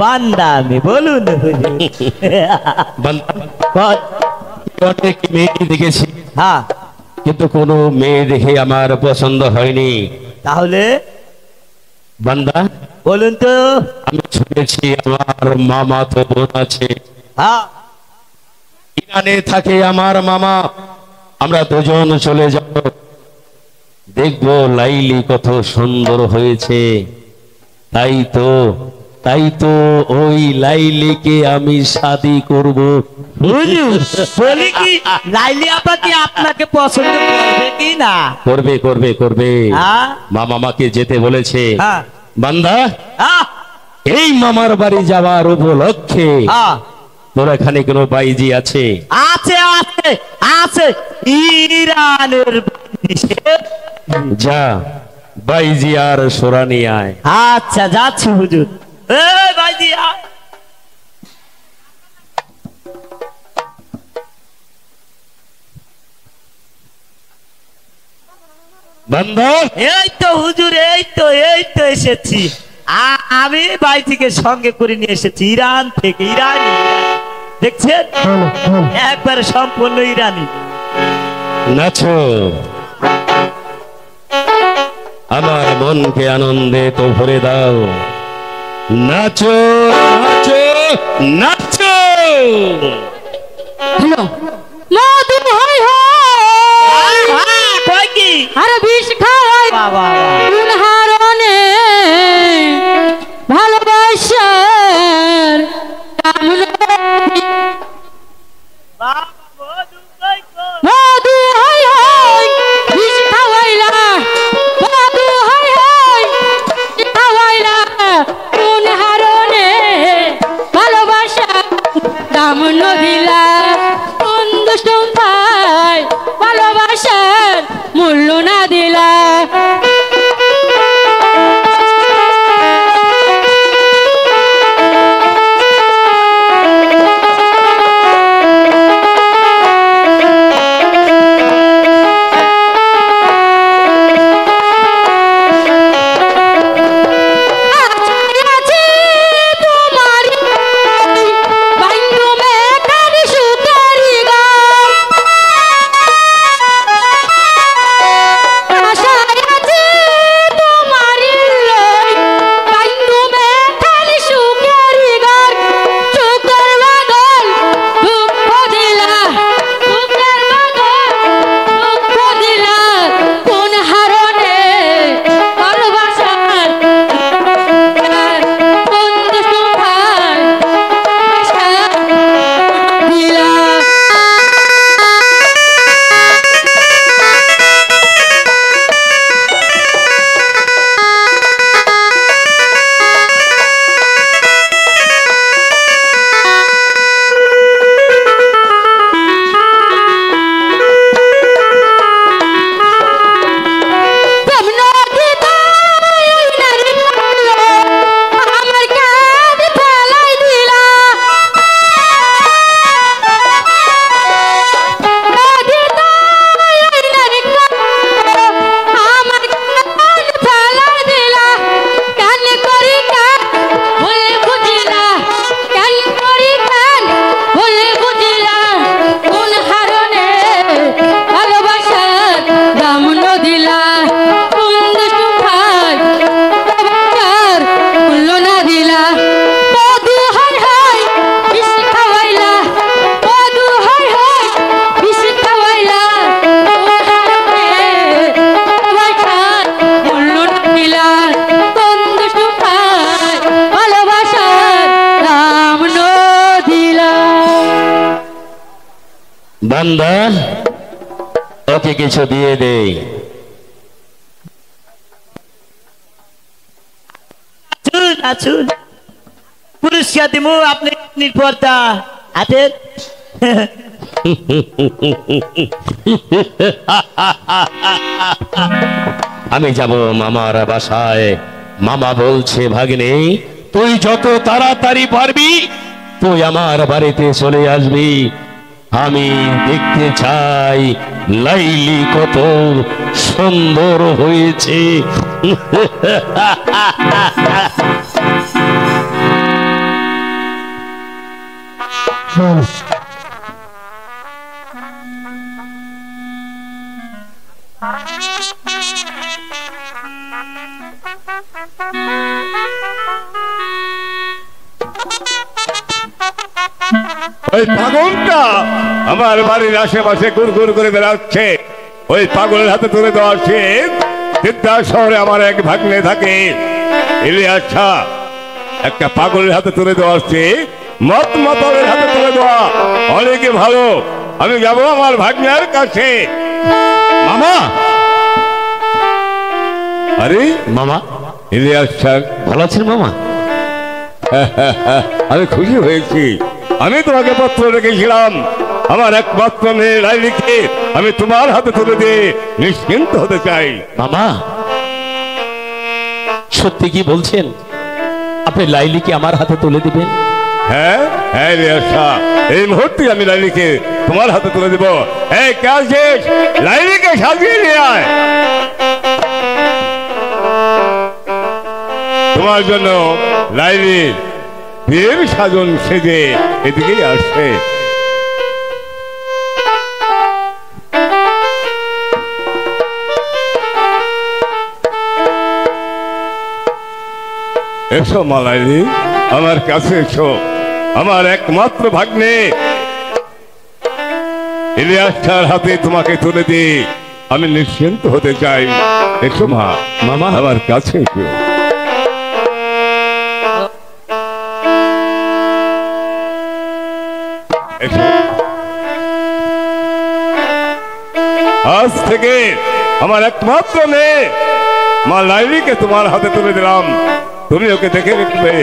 বান্দা আমি বলুন অনেক মেয়ে দেখেছি, হ্যাঁ কিন্তু কোনো মেয়ে দেখে আমার পছন্দ হয়নি। তাহলে বান্দা বলুন তো। আমি শুনেছি আমার মামা তো বোন আছে, হ্যাঁ ইরানে থাকে আমার মামা, আমরা দুজন চলে যাব, দেখবো লাইলি কত সুন্দর হয়েছে। তাই তো ওই লাইলিকে আমি শাদি করব। বলি কি লাইলি আপাকে আপনাকে পছন্দ করবে কি না? করবে করবে করবে, হ্যাঁ? মা মামাকে যেতে বলেছে। হ্যাঁ বান্দা হ্যাঁ এই মামার বাড়ি যাওয়ার উপলক্ষে হ্যাঁ তোর এখানে কোনো বাইজি আছে? আছে আছে আছে ইরানের যা বাইজি আর সোরানি আয়। আচ্ছা যাচ্ছি হুজুর। এই ভাইজি আয়। বান্দা এই তো হুজুর, এই তো এসেছি। আমি বাড়ি থেকে সঙ্গে করে নিয়ে এসেছি ইরান থেকে। ইরানি দেখছেন, একবারে সম্পূর্ণ ইরানি। নাচো, আমার মনকে আনন্দে তো ভরে দাও। নাচো নাচো নাচো। হ্যালো মধু হয় হয় কয় কি আরে বিষ খাওয়াই বাবা কোন হারনে ভালোবাসার মধু হয় হয় বিষ খাওয়াইলা মধু হয় হয় খাওয়াইলা কোন হারনে ভালোবাসা দাম নদিলা বন্ধু সম্পায় ভালোবাসার মূল্য না দিলা আশায় আছে নন্দা, ওকে কিছু দিয়ে দে। আছুন পুরস্কার দিমু, আপনি নির্ভরতা হাতের। আমি যাব মামার বাসায়। মামা বলছে, ভাগ্নে তুই যত তাড়াতাড়ি পারবি তুই আমার বাড়িতে চলে আসবি। আমি দেখতে চাই লাইলি কত সুন্দর হয়েছে। ওই পাগলটা আমার বাড়ির আশেপাশে গুড় করে বেড়াচ্ছে। ওই পাগলের হাতে তুলে দেওয়া উচিত। সিদ্ধা শহরে আমার এক ভাগ্নে থাকে, ইলিয়াস। একটা পাগলের হাতে তুলে দেওয়া উচিত। মত মাতালের হাতে তুলে দেওয়া অনেকে ভালো। আমি যাব আমার ভাগ্নের কাছে। মামা, আরে মামা ইলিয়াস স্যার, ভালো আছেন মামা? আমি খুশি হয়েছি। আমি তোমাকে পত্র রেখেছিলাম, আমার একমাত্র মেয়ে লাইলিকে আমি তোমার হাতে তুলে দিয়ে নিশ্চিন্ত হতে চাই। মামা, সত্যি কি বলছেন? আপনি লাইলিকে আমার হাতে তুলে দিবেন? হ্যাঁ হ্যাঁ রিয়াসা, এই মুহূর্তে আমি লাইলিকে তোমার হাতে তুলে দেব। এই কাজ শেষ, লাইলিকে সাজিয়ে নিয়ে আয়। তোমার জন্য লাইলির বিয়ের সাজন সেজে এদিকেই আসছে। এসো মা লাইলি, আমার কাছে এসো। আমার একমাত্র ভাগ্নে ইলিয়াসটার হাতে তোমাকে তুলে দিয়ে আমি নিশ্চিন্ত হতে চাই। এসো মা, মামা আমার কাছে এসো। এসো। আজ থেকে আমার একমাত্র মেয়ে মা লাইলিকে তোমার হাতে তুলে দিলাম। তুমি ওকে দেখে রাখবে,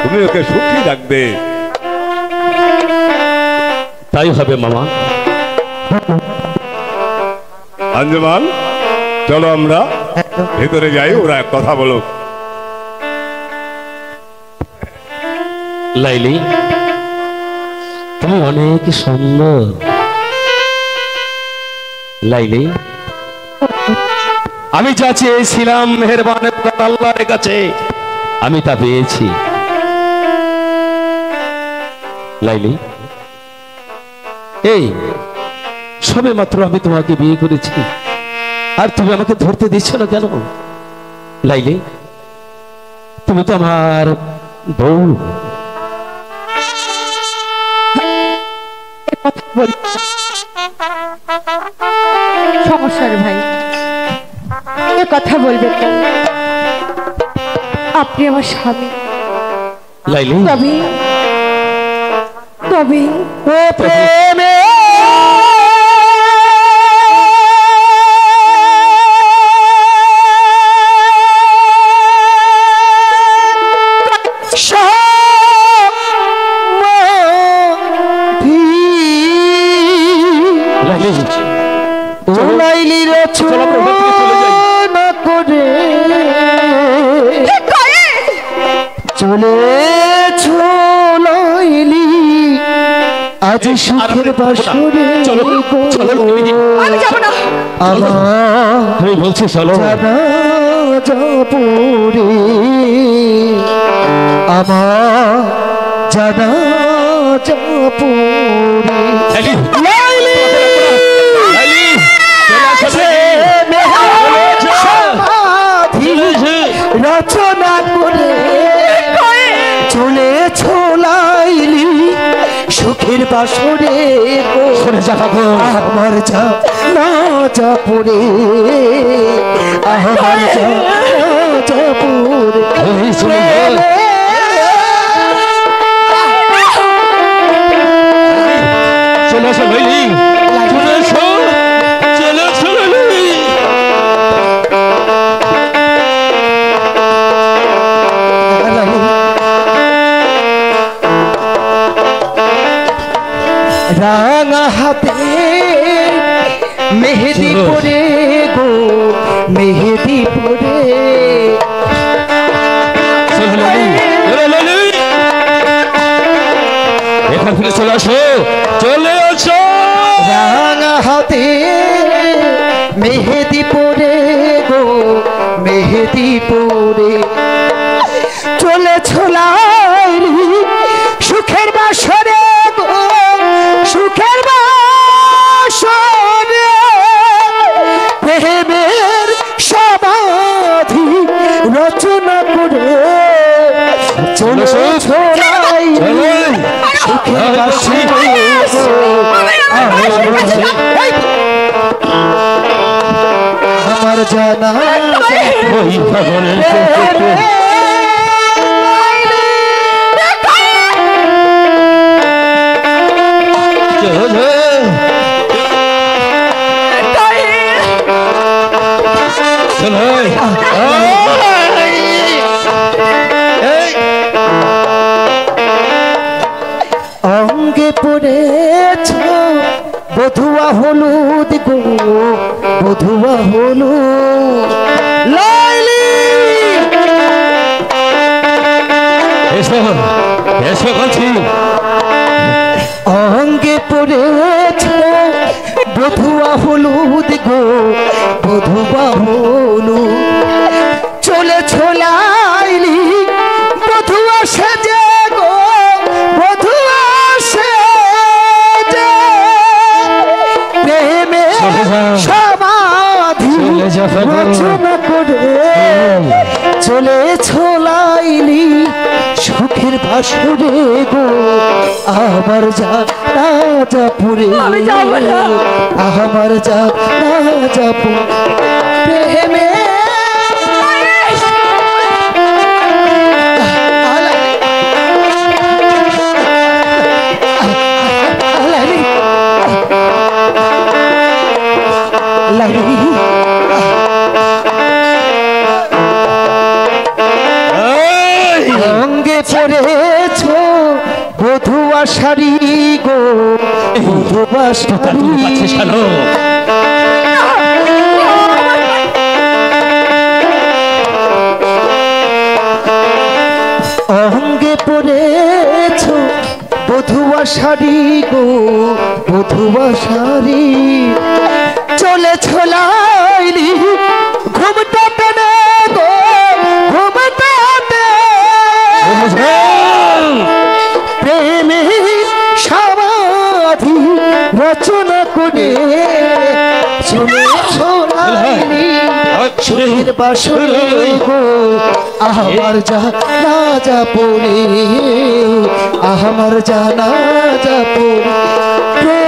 তুমি ওকে সুখী রাখবে। তাই হবে মামা। আঞ্জুমান, চলো আমরা ভেতরে যাই, ওরা কথা বলুক। লাইলি, তুমি অনেক সুন্দর। লাইলি, আমি যা চেয়েছিলাম মেহেরবান আল্লাহর কাছে আমি তা পেয়েছি। লাইলি, এই সবে মাত্র আমি তোমাকে বিয়ে করেছি, আর তুমি আমাকে ধরতে দিচ্ছ না কেন? লাইলি, তুমি তো আমার বউ। সমস্যা রে ভাই, এ কথা বলবেন কেন? আপনি আমার স্বামী। লাইলি, তবে তবে ও প্রেমে আজ সুখের বাসরে আমি যাব না। আমি বলছি চলো। জানাজাপুরে আমার জানাজাপুরে রচনা করে চলেছ লাইলি সুখের বাসরে আমার যা না যা পড়ে আমার যা যা পড়ে চলে আসো লাইলি। মেহেদিপুরে গো মেহেদিপুরে। এখান থেকে চলে আসো, চলে আসো। রাঙা হাতে মেহেদিপুরে গো মেহেদিপুরে, চলে ছোলাইলি সুখের বাসরে গো সুখের বাসরে, প্রেমের সমাধি রচনা করে চলে ছোলাইলি সুখের বাসরে আমার জানা ওই পাগলের অঙ্গে পড়েছ বধুয়া হলুদ গো বধুয়া হলুদ, লাইলি এসো এসো বলছি। অঙ্গে পড়েছ বধুয়া হলুদ গো বধুয়া হলুদ, চলে ছোলাইলি বধুয়া সেজে গো বধুয়া সেজে, প্রেমে সমাধি রচনা করে চলে ছোলাইলি সুখের ভাসুরে গো আমার যা রাজাপুরে, আমার যা রাজাপুর প্রেমে অঙ্গে পড়েছ বধুয়া শাড়ি গো বধুয়া শাড়ি, অঙ্গে পড়েছ বধুয়া শাড়ি গো বধুয়া শাড়ি, চলে ছোলাইলি ঘুমটা টেনে গো ঘুমটা প্রেমে সমাধি রচনা করে চলে ছোলাইলি সুখের বাসরে গো আমার যা রাজাপুরে, আমার যা রাজাপুরে।